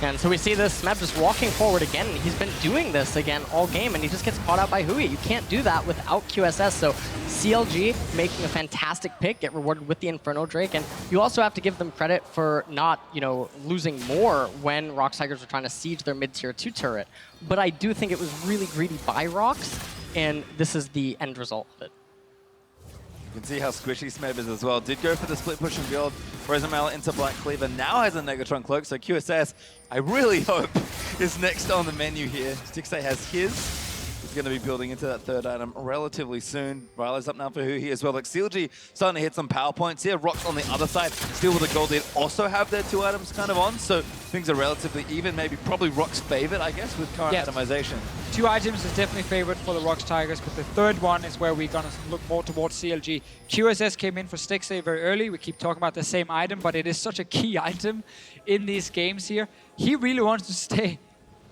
And so we see this Smeb just walking forward again. He's been doing this again all game, and he just gets caught out by Hui. You can't do that without QSS. So CLG making a fantastic pick, get rewarded with the Inferno Drake, and you also have to give them credit for not, losing more when ROX Tigers were trying to siege their mid-tier 2 turret. But I do think it was really greedy by ROX, and this is the end result of it. You can see how squishy Smeb is as well. Did go for the split push and build. Rosamel into Black Cleaver. Now has a Negatron Cloak, so QSS, I really hope, is next on the menu here. Stixxay has his. going to be building into that third item relatively soon. Riley's up now for Huhi as well. Like CLG starting to hit some power points here. ROX on the other side, still with the gold lead, also have their 2 items kind of on. So things are relatively even. Maybe probably ROX favorite, I guess, with current itemization. 2 items is definitely favored for the ROX Tigers, but the third one is where we're going to look more towards CLG. QSS came in for Stixxay very early. We keep talking about the same item, but it is such a key item in these games here. He really wants to stay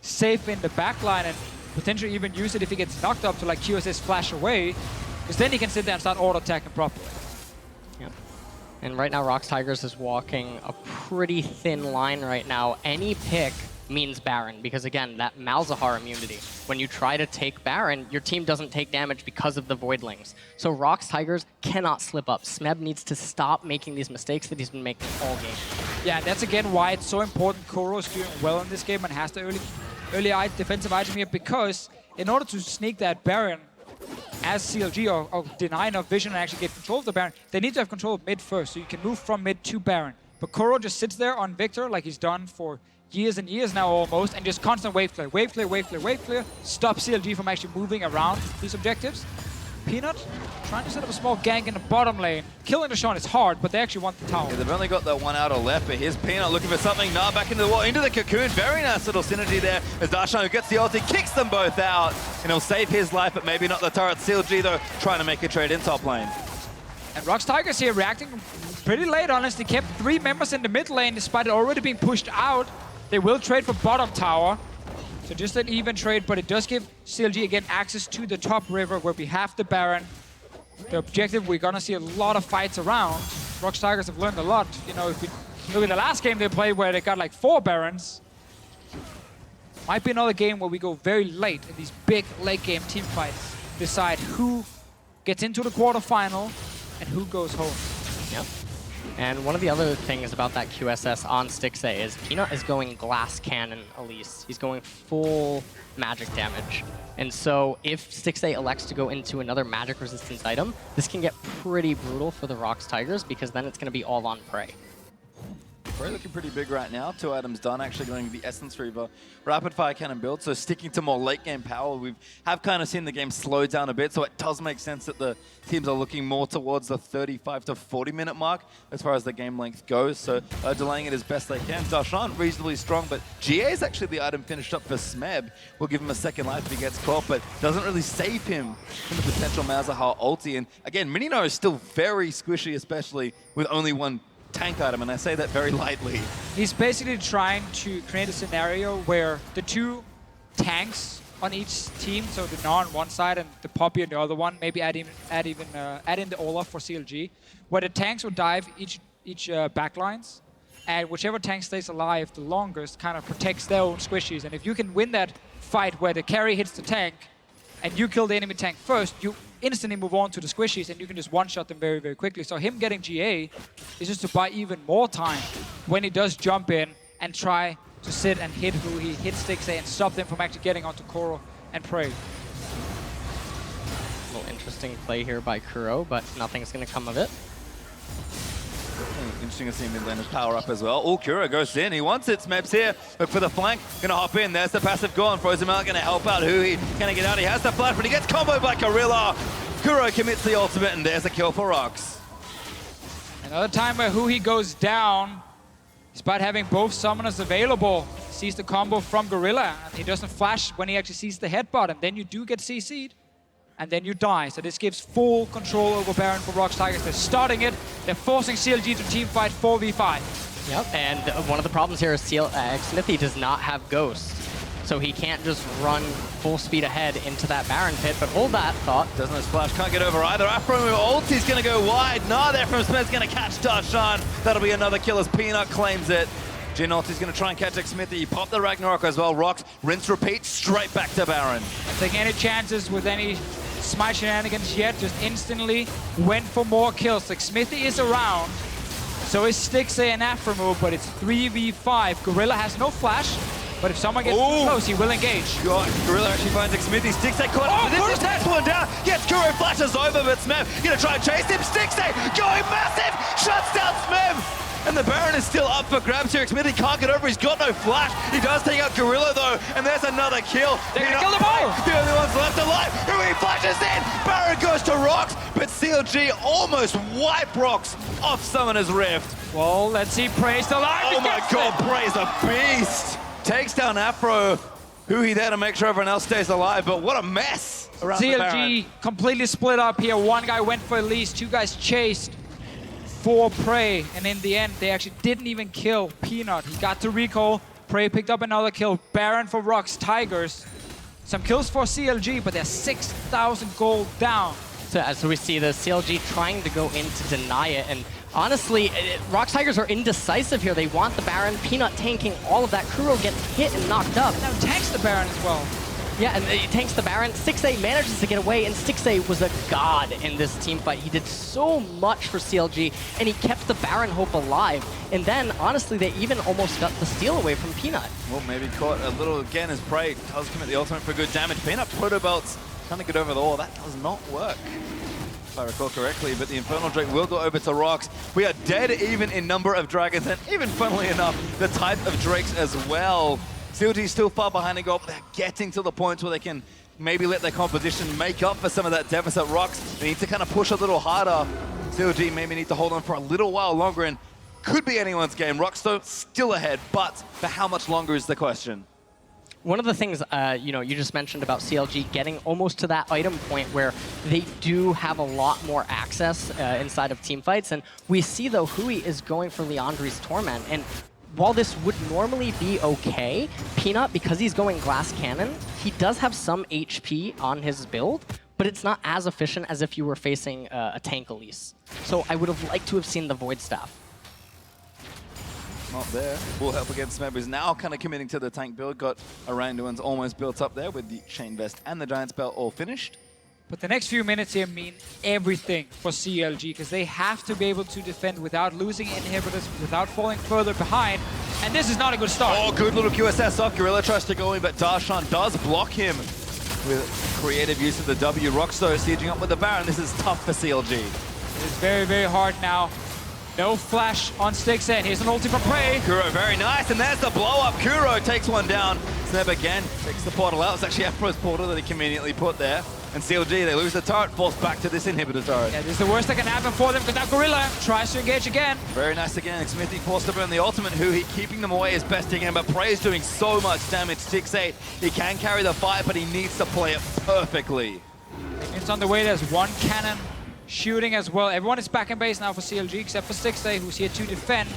safe in the backline and potentially even use it if he gets knocked up to like QSS flash away, because then he can sit there and start auto-attacking properly. Yeah. And right now, ROX Tigers is walking a pretty thin line right now. Any pick means Baron, because again, that Malzahar immunity. When you try to take Baron, your team doesn't take damage because of the Voidlings. So ROX Tigers cannot slip up. Smeb needs to stop making these mistakes that he's been making all game. Yeah, that's again why it's so important Koro is doing well in this game and has the early defensive item here, because in order to sneak that Baron as CLG or deny enough vision and actually get control of the Baron, they need to have control of mid first, so you can move from mid to Baron. But Koro just sits there on Victor like he's done for years and years now almost, and just constant wave clear, wave clear, wave clear, wave clear, stop CLG from actually moving around these objectives. Peanut trying to set up a small gank in the bottom lane. Killing the Sean is hard, but they actually want the tower. Yeah, they've only got that 1 outer left, but here's Peanut looking for something. Nah, back into the wall, into the cocoon. Very nice little synergy there as Darshan, who gets the ulti, kicks them both out, and he'll save his life, but maybe not the turret. CLG, though, trying to make a trade in top lane. And ROX Tigers here reacting pretty late, honestly. Kept 3 members in the mid lane despite it already being pushed out. They will trade for bottom tower. So just an even trade, but it does give CLG again access to the top river where we have the Baron. The objective, we're gonna see a lot of fights around. ROX Tigers have learned a lot. You know, if we look at the last game they played where they got like 4 Barons, might be another game where we go very late in these big late game team fights. Decide who gets into the quarterfinal and who goes home. Yep. And one of the other things about that QSS on Stixxay is Peanut is going Glass Cannon Elise. He's going full magic damage. And so if Stixxay elects to go into another magic resistance item, this can get pretty brutal for the ROX Tigers, because then it's going to be all on prey. Prey looking pretty big right now. 2 items done, actually going to the Essence Reaver. Rapid fire cannon build, so sticking to more late game power. We have kind of seen the game slow down a bit, so it does make sense that the teams are looking more towards the 35 to 40 minute mark as far as the game length goes, so delaying it as best they can. Darshan reasonably strong, but GA is actually the item finished up for Smeb. Will give him a second life if he gets caught, but doesn't really save him from the potential Malzahar ulti. And again, Minino is still very squishy, especially with only 1 tank item, and I say that very lightly. He's basically trying to create a scenario where the 2 tanks on each team, so the Gnar on one side and the Poppy on the other one, maybe add in the Olaf for CLG, where the tanks will dive each backlines, and whichever tank stays alive the longest kind of protects their own squishies. And if you can win that fight where the carry hits the tank and you kill the enemy tank first, you instantly move on to the squishies and you can just one-shot them very, very quickly. So him getting GA is just to buy even more time when he does jump in and try to sit and hit who he hits Stixxay and stop them from actually getting onto Koro and Prey. A little interesting play here by Kuro, but nothing's going to come of it. Interesting to see mid laners power up as well. Oh, Kuro goes in. He wants it. Smeb's here. Look for the flank. Gonna hop in. There's the passive gone. Frozen Mount gonna help out Huhi. Can he get out? He has the flash, but he gets comboed by Gorilla. Kuro commits the ultimate, and there's a kill for ROX. Another time where Huhi goes down, despite having both summoners available, sees the combo from Gorilla, and he doesn't flash when he actually sees the headbutt, and then you do get CC'd. And then you die. So this gives full control over Baron for ROX Tigers. They're starting it. They're forcing CLG to teamfight 4v5. Yep, and one of the problems here is Smithy does not have Ghost. So he can't just run full speed ahead into that Baron pit, but hold that thought. Doesn't have splash, can't get over either. Afro ulti's gonna go wide. Nah, there from Smith's gonna catch Darshan. That'll be another kill as Peanut claims it. Jin ulti's gonna try and catch Smithy. He popped the Ragnarok as well. ROX, rinse, repeat, straight back to Baron. Not taking any chances with any smite shenanigans yet, just instantly went for more kills. Like Smithy is around, so is Stixxay and Aframo, but it's 3v5. Gorilla has no flash, but if someone gets too close, he will engage. God, Gorilla actually finds Smithy, Stixay caught up. This is next one down. Gets Kuro, flashes over, but Smeb gonna try and chase him. Stixay going massive, shuts down Smeb. And the Baron is still up for grabs here. Smithy can't get over, he's got no flash. He does take out Gorilla though, and there's another kill. They're gonna kill them all. The only ones left alive. Rui flashes in, Baron goes to ROX, but CLG almost wipe ROX off Summoner's Rift. Well, let's see. Prey's still alive. Oh my god, Prey's a beast. Takes down Afro, who he there to make sure everyone else stays alive, but what a mess around the Baron. CLG completely split up here. One guy went for Elise, two guys chased for Prey, and in the end, they actually didn't even kill Peanut. He got to recall. Prey picked up another kill. Baron for ROX Tigers. Some kills for CLG, but they're 6,000 gold down. So as we see the CLG trying to go in to deny it, and honestly, ROX Tigers are indecisive here. They want the Baron, Peanut tanking all of that. Kuro gets hit and knocked up. Now tanks the Baron as well. Yeah, and he tanks the Baron. Stixay manages to get away, and Stixay was a god in this team fight. He did so much for CLG, and he kept the Baron hope alive. And then, honestly, they even almost got the steal away from Peanut. Well, maybe caught a little again as Prey does commit the ultimate for good damage. Peanut Proto Belts trying to get over the wall. That does not work, if I recall correctly, but the Infernal Drake will go over to ROX. We are dead even in number of dragons, and even funnily enough, the type of drakes as well. CLG still far behind in gold, but they're getting to the point where they can maybe let their competition make up for some of that deficit. ROX, they need to kind of push a little harder. CLG maybe need to hold on for a little while longer, and could be anyone's game. ROX though, still ahead, but for how much longer is the question? One of the things you just mentioned about CLG getting almost to that item point where they do have a lot more access inside of team fights, and we see though Hui is going for Leandri's Torment, and while this would normally be okay, Peanut, because he's going Glass Cannon, he does have some HP on his build, but it's not as efficient as if you were facing a tank Elise. So I would have liked to have seen the Void Staff. Not there. Full help against Smeb, who's now kind of committing to the tank build. Got Aranduin's almost built up there with the Chain Vest and the Giant Spell all finished. But the next few minutes here mean everything for CLG, because they have to be able to defend without losing inhibitors, without falling further behind. And this is not a good start. Oh, good little QSS off. Gorilla tries to go in, but Darshan does block him with creative use of the W. ROX though sieging up with the Baron. This is tough for CLG. It's very, very hard now. No flash on Stixay. Here's an ulti for Prey. Kuro, very nice, and there's the blow up. Kuro takes one down. Sneb again takes the portal out. It's actually Afro's portal that he conveniently put there. And CLG, they lose the turret, forced back to this inhibitor turret. Yeah, this is the worst that can happen for them, because now Gorilla tries to engage again. Very nice again. Smithy forced to burn the ultimate, who he keeping them away as best he can, but Prey is doing so much damage. 6-8. He can carry the fight, but he needs to play it perfectly. It's on the way. There's one cannon shooting as well. Everyone is back in base now for CLG, except for 6-8, who's here to defend.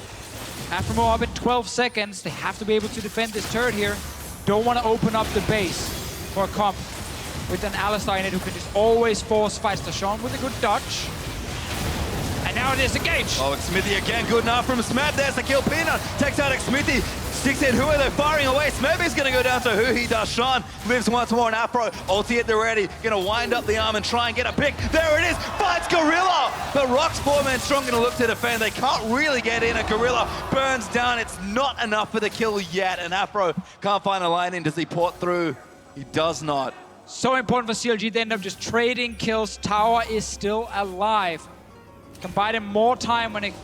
Aftermo up in 12 seconds. They have to be able to defend this turret here. Don't want to open up the base for a comp with an Alistar in it who can just always force fights. Dashawn with a good dodge. And now it is engaged. Oh, it's Smithy again. Good enough from Smeb. There's the kill. Peanut takes out Smithy. Sticks in. Who are they firing away? Smeb is going to go down to who he does. Sean lives once more in Afro. Ulti at the ready. Going to wind up the arm and try and get a pick. There it is. Fights Gorilla. But ROX 4-man strong going to look to defend. They can't really get in. A Gorilla burns down. It's not enough for the kill yet. And Afro can't find a line in. Does he port through? He does not. So important for CLG. They end up just trading kills. Tower is still alive. Can buy them more time when it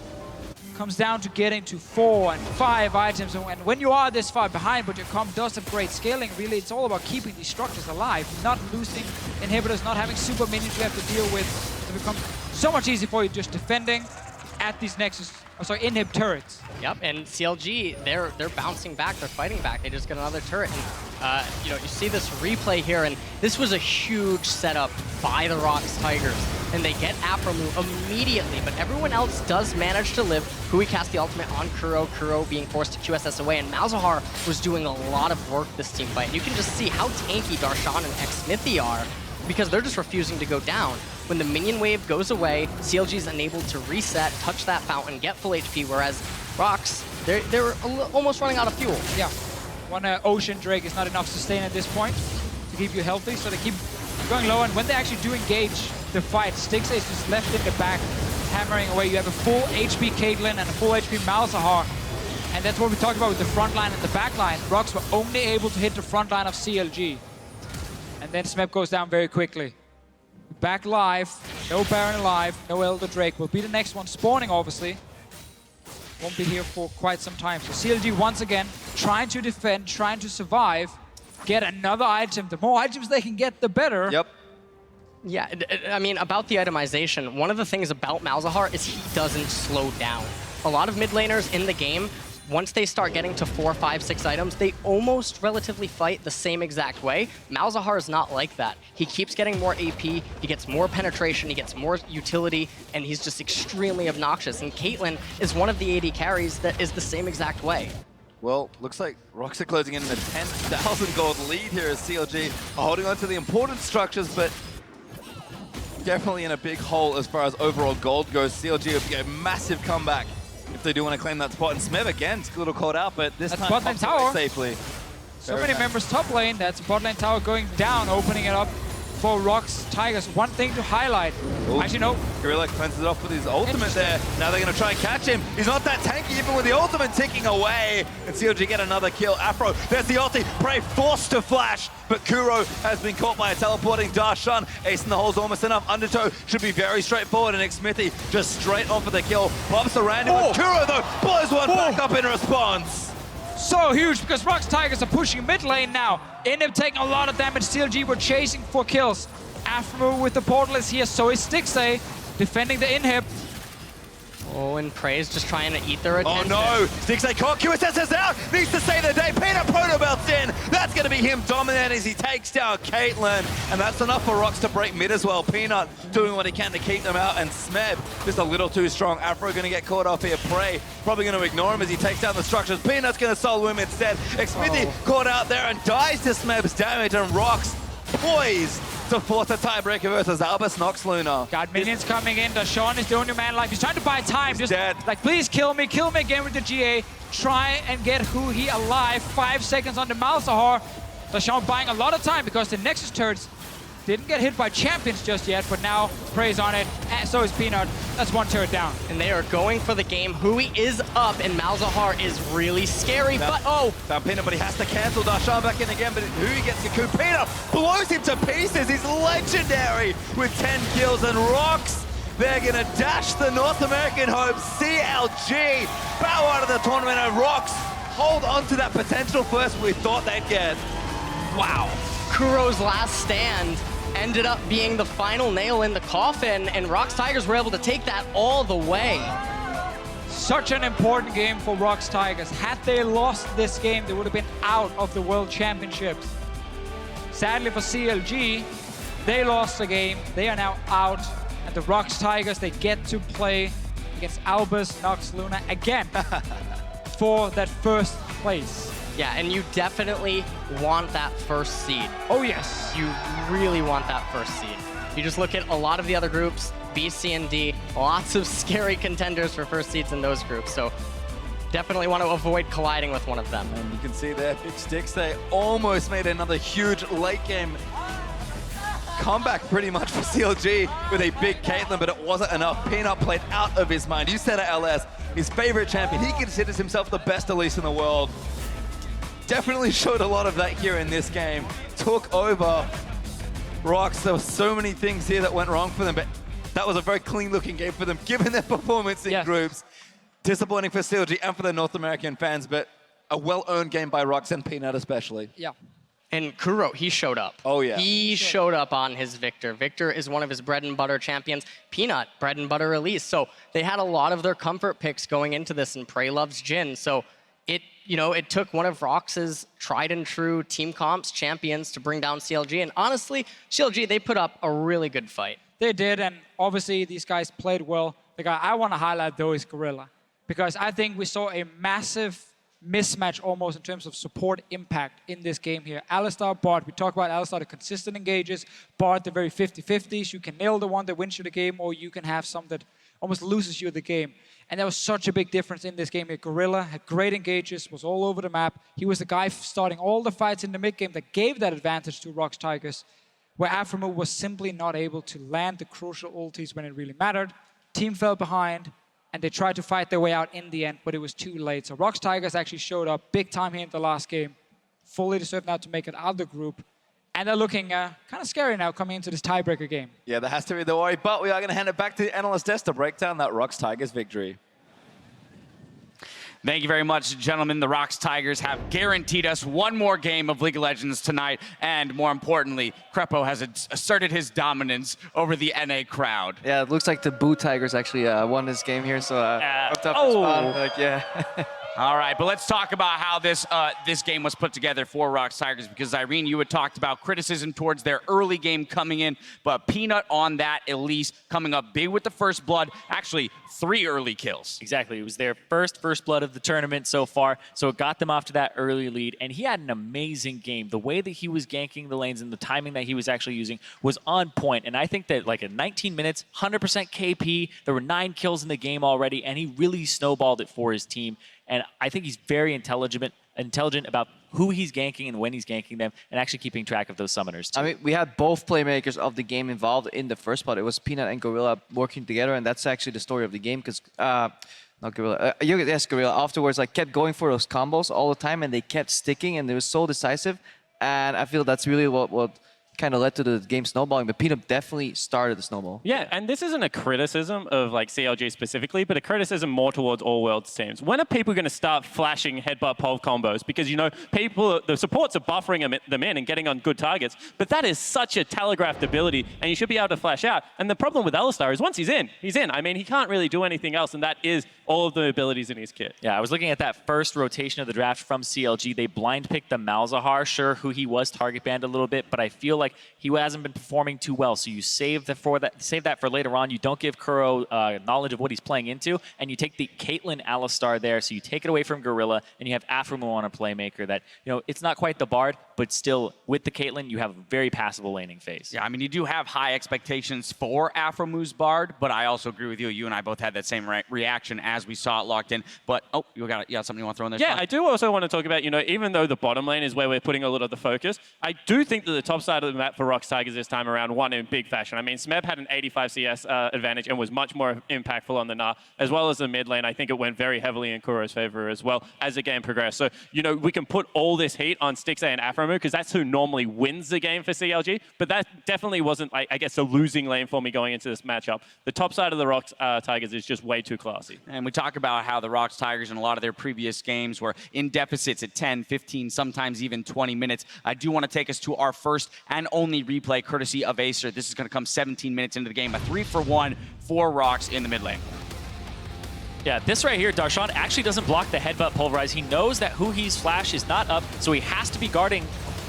comes down to getting to 4 and 5 items. And when you are this far behind, but your comp does have great scaling, really it's all about keeping these structures alive, not losing inhibitors, not having super minions you have to deal with. It becomes so much easier for you just defending at these Nexus, inhib turrets. Yep, and CLG, they're bouncing back, they're fighting back. They just get another turret, and you see this replay here, and this was a huge setup by the ROX Tigers, and they get Afromu immediately, but everyone else does manage to live. Hui cast the ultimate on Kuro, Kuro being forced to QSS away, and Malzahar was doing a lot of work this team fight. And you can just see how tanky Darshan and Xmithy are, because they're just refusing to go down. When the minion wave goes away, CLG is enabled to reset, touch that fountain, get full HP, whereas ROX, they're almost running out of fuel. Yeah, one Ocean Drake is not enough sustain at this point to keep you healthy, so they keep going low, and when they actually do engage the fight, Stixay is just left in the back, hammering away. You have a full HP Caitlyn and a full HP Malzahar, and that's what we talked about with the front line and the back line. ROX were only able to hit the front line of CLG. And then Smeb goes down very quickly. Back live, no Baron alive, no Elder Drake. Will be the next one spawning, obviously. Won't be here for quite some time. So CLG once again trying to defend, trying to survive, get another item. The more items they can get, the better. Yep. Yeah, I mean, about the itemization, one of the things about Malzahar is he doesn't slow down. A lot of mid laners in the game, once they start getting to 4, 5, 6 items, they almost relatively fight the same exact way. Malzahar is not like that. He keeps getting more AP, he gets more penetration, he gets more utility, and he's just extremely obnoxious. And Caitlyn is one of the AD carries that is the same exact way. Well, looks like ROX are closing in a 10,000 gold lead here as CLG are holding on to the important structures, but definitely in a big hole as far as overall gold goes. CLG will be a massive comeback if they do want to claim that spot. And Smev again, it's a little called out, but this That's time bot lane pops away tower. safely. So Very many nice. members top lane. That's bot lane tower going down, opening it up for ROX Tigers. One thing to highlight. Ooh. Actually, no. Gorilla cleanses it off with his ultimate there. Now they're going to try and catch him. He's not that tanky even with the ultimate ticking away. And CLG get another kill. Afro, there's the ulti. Prey forced to flash, but Kuro has been caught by a teleporting Darshan. Ace in the hole's almost enough. Undertow should be very straightforward, and Nick Smithy just straight on for the kill. Pops around him with Kuro though, blows one back up in response. So huge because ROX Tigers are pushing mid lane now. End up taking a lot of damage. CLG were chasing for kills. Afro with the portal is here, so is Stixay defending the inhib. Oh, and Prey's just trying to eat their Oh attention. no, Stixay caught, QSS is out, needs to save the day, Peanut Proto Belt's in, that's going to be him dominating as he takes down Caitlyn, and that's enough for ROX to break mid as well. Peanut doing what he can to keep them out, and Smeb just a little too strong. Afro going to get caught off here, Prey probably going to ignore him as he takes down the structures. Peanut's going to solo him instead. Xmithy caught out there and dies to Smeb's damage, and ROX poised to force a tiebreaker versus Albus Nox Luna. Got minions coming in. Dashawn is the only man alive. He's trying to buy time. Just dead. like, please kill me again with the GA. Try and get Huhi alive. 5 seconds on the Malzahar. Dashawn buying a lot of time because the Nexus turrets didn't get hit by champions just yet, but now Prey's on it, and so is Peanut. That's one turret down. And they are going for the game. Hui is up, and Malzahar is really scary, but Found Peanut, but he has to cancel Darshan back in again, but who gets Cocoon? Peanut blows him to pieces. He's legendary with 10 kills, and ROX, they're gonna dash the North American hope. CLG bow out of the tournament, and ROX hold on to that potential first we thought they'd get. wow. Kuro's last stand ended up being the final nail in the coffin, and ROX Tigers were able to take that all the way. Such an important game for ROX Tigers. Had they lost this game, they would have been out of the World Championships. Sadly for CLG, they lost the game. They are now out. And the ROX Tigers, they get to play against Albus Nox Luna again for that first place. Yeah, and you definitely want that first seed. Oh yes. You really want that first seed. You just look at a lot of the other groups, B, C, and D, lots of scary contenders for first seeds in those groups. So definitely want to avoid colliding with one of them. And you can see there, Big Sticks, they almost made another huge late game comeback pretty much for CLG with a big Caitlyn, but it wasn't enough. Peanut played out of his mind. You said it, LS, his favorite champion. He considers himself the best Elise in the world. Definitely showed a lot of that here in this game. Took over ROX. There were so many things here that went wrong for them, but that was a very clean-looking game for them, given their performance in groups. Disappointing for CLG and for the North American fans, but a well-earned game by ROX and Peanut especially. Yeah. And Kuro, he showed up. Oh, yeah. He showed up on his Victor. Victor is one of his bread and butter champions. Peanut, bread and butter Elise. So they had a lot of their comfort picks going into this, and Prey loves Jhin. So it took one of ROX's tried and true team comps champions to bring down CLG. And honestly, CLG, they put up a really good fight. They did, and obviously these guys played well. The guy I want to highlight though is Gorilla, because I think we saw a massive mismatch almost in terms of support impact in this game here. Alistar, Bard, we talk about Alistar, the consistent engages, Bard, the very 50-50s. You can nail the one that wins you the game, or you can have some that almost loses you the game. And there was such a big difference in this game here. Gorilla had great engages, was all over the map. He was the guy starting all the fights in the mid game that gave that advantage to ROX Tigers, where Aframo was simply not able to land the crucial ultis when it really mattered. Team fell behind, and they tried to fight their way out in the end, but it was too late. So ROX Tigers actually showed up big time here in the last game, fully deserved now to make it out of the group, And they're looking kind of scary now coming into this tiebreaker game. Yeah, that has to be the worry. But we are going to hand it back to the analyst desk to break down that ROX Tigers victory. Thank you very much, gentlemen. The ROX Tigers have guaranteed us one more game of League of Legends tonight, and more importantly, Crepo has asserted his dominance over the NA crowd. Yeah, it looks like the Boo Tigers actually won this game here, so tough oh. spot. Like, yeah. All right, but let's talk about how this game was put together for ROX Tigers, because Irene, you had talked about criticism towards their early game coming in, but Peanut on that, Elise coming up big with the first blood, actually 3 early kills. Exactly. It was their first blood of the tournament so far, so it got them off to that early lead, and he had an amazing game. The way that he was ganking the lanes and the timing that he was actually using was on point, and I think that like in 19 minutes, 100% KP, there were 9 kills in the game already, and he really snowballed it for his team. And I think he's very intelligent about who he's ganking and when he's ganking them, and actually keeping track of those summoners too. I mean, we had both playmakers of the game involved in the first part. It was Peanut and Gorilla working together, and that's actually the story of the game, because not Gorilla, yes, Gorilla afterwards like kept going for those combos all the time, and they kept sticking, and they were so decisive. And I feel that's really what kind of led to the game snowballing, but Peanut definitely started the snowball. Yeah, and this isn't a criticism of like CLG specifically, but a criticism more towards all worlds teams. When are people going to start flashing headbutt pole combos? Because, you know, the supports are buffering them in and getting on good targets, but that is such a telegraphed ability, and you should be able to flash out. And the problem with Alistar is once he's in, he's in. I mean, he can't really do anything else, and that is all of the abilities in his kit. Yeah, I was looking at that first rotation of the draft from CLG. They blind picked the Malzahar, sure, who he was target banned a little bit, but I feel like he hasn't been performing too well. So you save that for later on. You don't give Kuro knowledge of what he's playing into, and you take the Caitlyn Alistar there. So you take it away from Gorilla, and you have Aframu on a playmaker that, you know, it's not quite the Bard, but still with the Caitlyn, you have a very passable laning phase. Yeah, I mean, you do have high expectations for Aframu's Bard, but I also agree with you. You and I both had that same reaction as we saw it locked in. But, oh, you got something you want to throw in there? Yeah, Sean? I do also want to talk about, you know, even though the bottom lane is where we're putting a lot of the focus, I do think that the top side of the map for ROX Tigers this time around won in big fashion. I mean, Smeb had an 85 CS advantage and was much more impactful on the Gnar, as well as the mid lane. I think it went very heavily in Kuro's favor as well as the game progressed. So, you know, we can put all this heat on Stixxay and Aframu, because that's who normally wins the game for CLG, but that definitely wasn't, I guess, the losing lane for me going into this matchup. The top side of the ROX Tigers is just way too classy. And we talk about how the ROX Tigers in a lot of their previous games were in deficits at 10, 15, sometimes even 20 minutes. I do want to take us to our first and only replay courtesy of Acer. This is going to come 17 minutes into the game. A 3-for-1 for ROX in the mid lane. Yeah, this right here, Darshan actually doesn't block the headbutt pulverize. He knows that who he's flash is not up, so he has to be guarding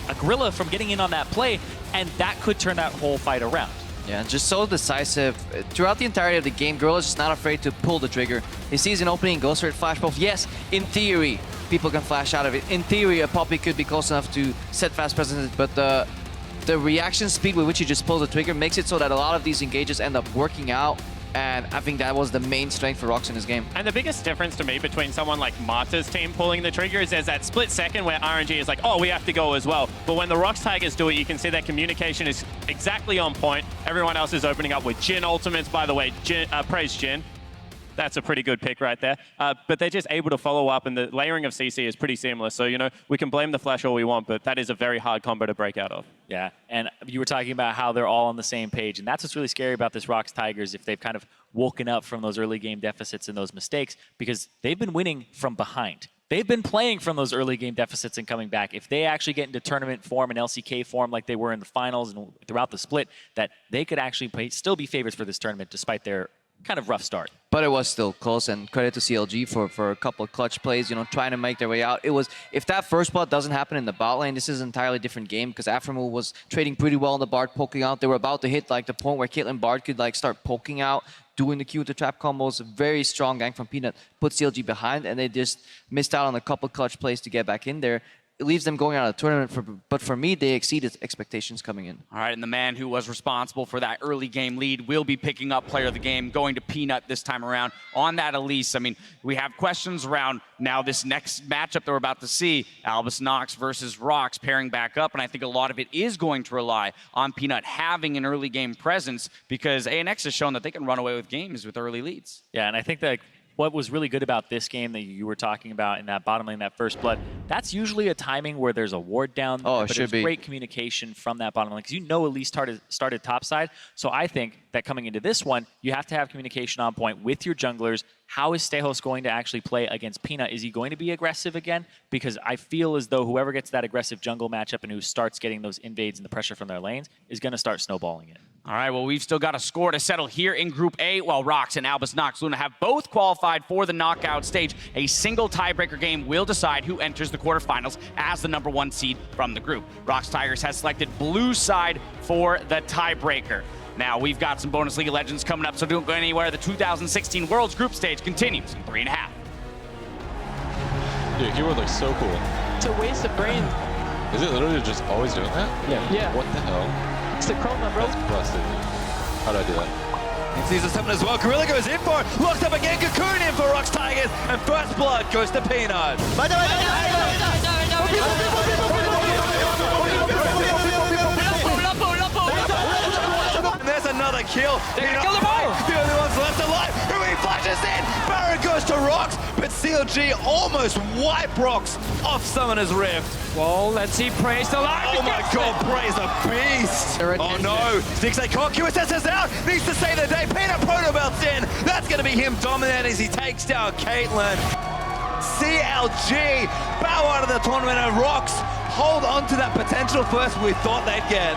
a Gorilla from getting in on that play, and that could turn that whole fight around. Yeah, just so decisive. Throughout the entirety of the game, Gorilla's just not afraid to pull the trigger. He sees an opening, goes for it, flash pulse. Yes, in theory, people can flash out of it. In theory, a Poppy could be close enough to set fast presence, but the reaction speed with which he just pulls the trigger makes it so that a lot of these engages end up working out. And I think that was the main strength for ROX in this game. And the biggest difference to me between someone like Marta's team pulling the trigger is there's that split second where RNG is like, oh, we have to go as well. But when the ROX Tigers do it, you can see that communication is exactly on point. Everyone else is opening up with Jhin ultimates, by the way. Praise Jhin. That's a pretty good pick right there. But they're just able to follow up, and the layering of CC is pretty seamless. So, you know, we can blame the flash all we want, but that is a very hard combo to break out of. Yeah, and you were talking about how they're all on the same page, and that's what's really scary about this ROX Tigers, if they've kind of woken up from those early game deficits and those mistakes, because they've been winning from behind. They've been playing from those early game deficits and coming back. If they actually get into tournament form and LCK form like they were in the finals and throughout the split, that they could actually still be favorites for this tournament despite their kind of rough start. But it was still close, and credit to CLG for a couple of clutch plays, you know, trying to make their way out. It was, if that first blood doesn't happen in the bot lane, this is an entirely different game, because Aframu was trading pretty well on the Bard, poking out. They were about to hit like the point where Caitlyn Bard could like start poking out, doing the Q with the trap combos. Very strong gank from Peanut, put CLG behind, and they just missed out on a couple clutch plays to get back in there. It leaves them going out of the tournament, but for me, they exceeded expectations coming in. All right, and the man who was responsible for that early game lead will be picking up player of the game, going to Peanut this time around on that Elise. I mean, we have questions around now this next matchup that we're about to see, Albus Nox versus ROX pairing back up, and I think a lot of it is going to rely on Peanut having an early game presence, because ANX has shown that they can run away with games with early leads. Yeah, and I think that what was really good about this game that you were talking about in that bottom lane, that first blood, that's usually a timing where there's a ward down. Oh, it but should it's be. great communication from that bottom lane because you know Elise started top side. So I think that coming into this one, you have to have communication on point with your junglers. How is Stejos going to actually play against Peanut? Is he going to be aggressive again? Because I feel as though whoever gets that aggressive jungle matchup and who starts getting those invades and the pressure from their lanes is going to start snowballing it. All right, well, we've still got a score to settle here in Group A, while ROX and Albus Nox Luna have both qualified for the knockout stage. A single tiebreaker game will decide who enters the quarterfinals as the #1 seed from the group. ROX Tigers has selected blue side for the tiebreaker. Now, we've got some bonus League of Legends coming up, so don't go anywhere. The 2016 Worlds group stage continues in 3.5. Dude, Keyword looks so cool. It's a waste of brain. Is it literally just always doing that? Yeah. What the hell? It's the chroma, bro. That's busted. How do I do that? He sees the summon as well. Gorilla goes in for it. Locks up again. Cocoon in for ROX Tigers. And first blood goes to Peanut. And there's another kill. Peanut kill them all. the only ones left alive. Who he flashes in. Baron goes to ROX. But CLG almost wipe ROX off Summoner's Rift. Well, let's see. Praise the Lord. Oh my god, Praise a beast! Oh no, 6-8 cock, QSS is out, needs to save the day, Peanut Proto Belt's in, that's gonna be him dominating as he takes down Caitlyn. CLG bow out of the tournament and ROX hold on to that potential first we thought they'd get.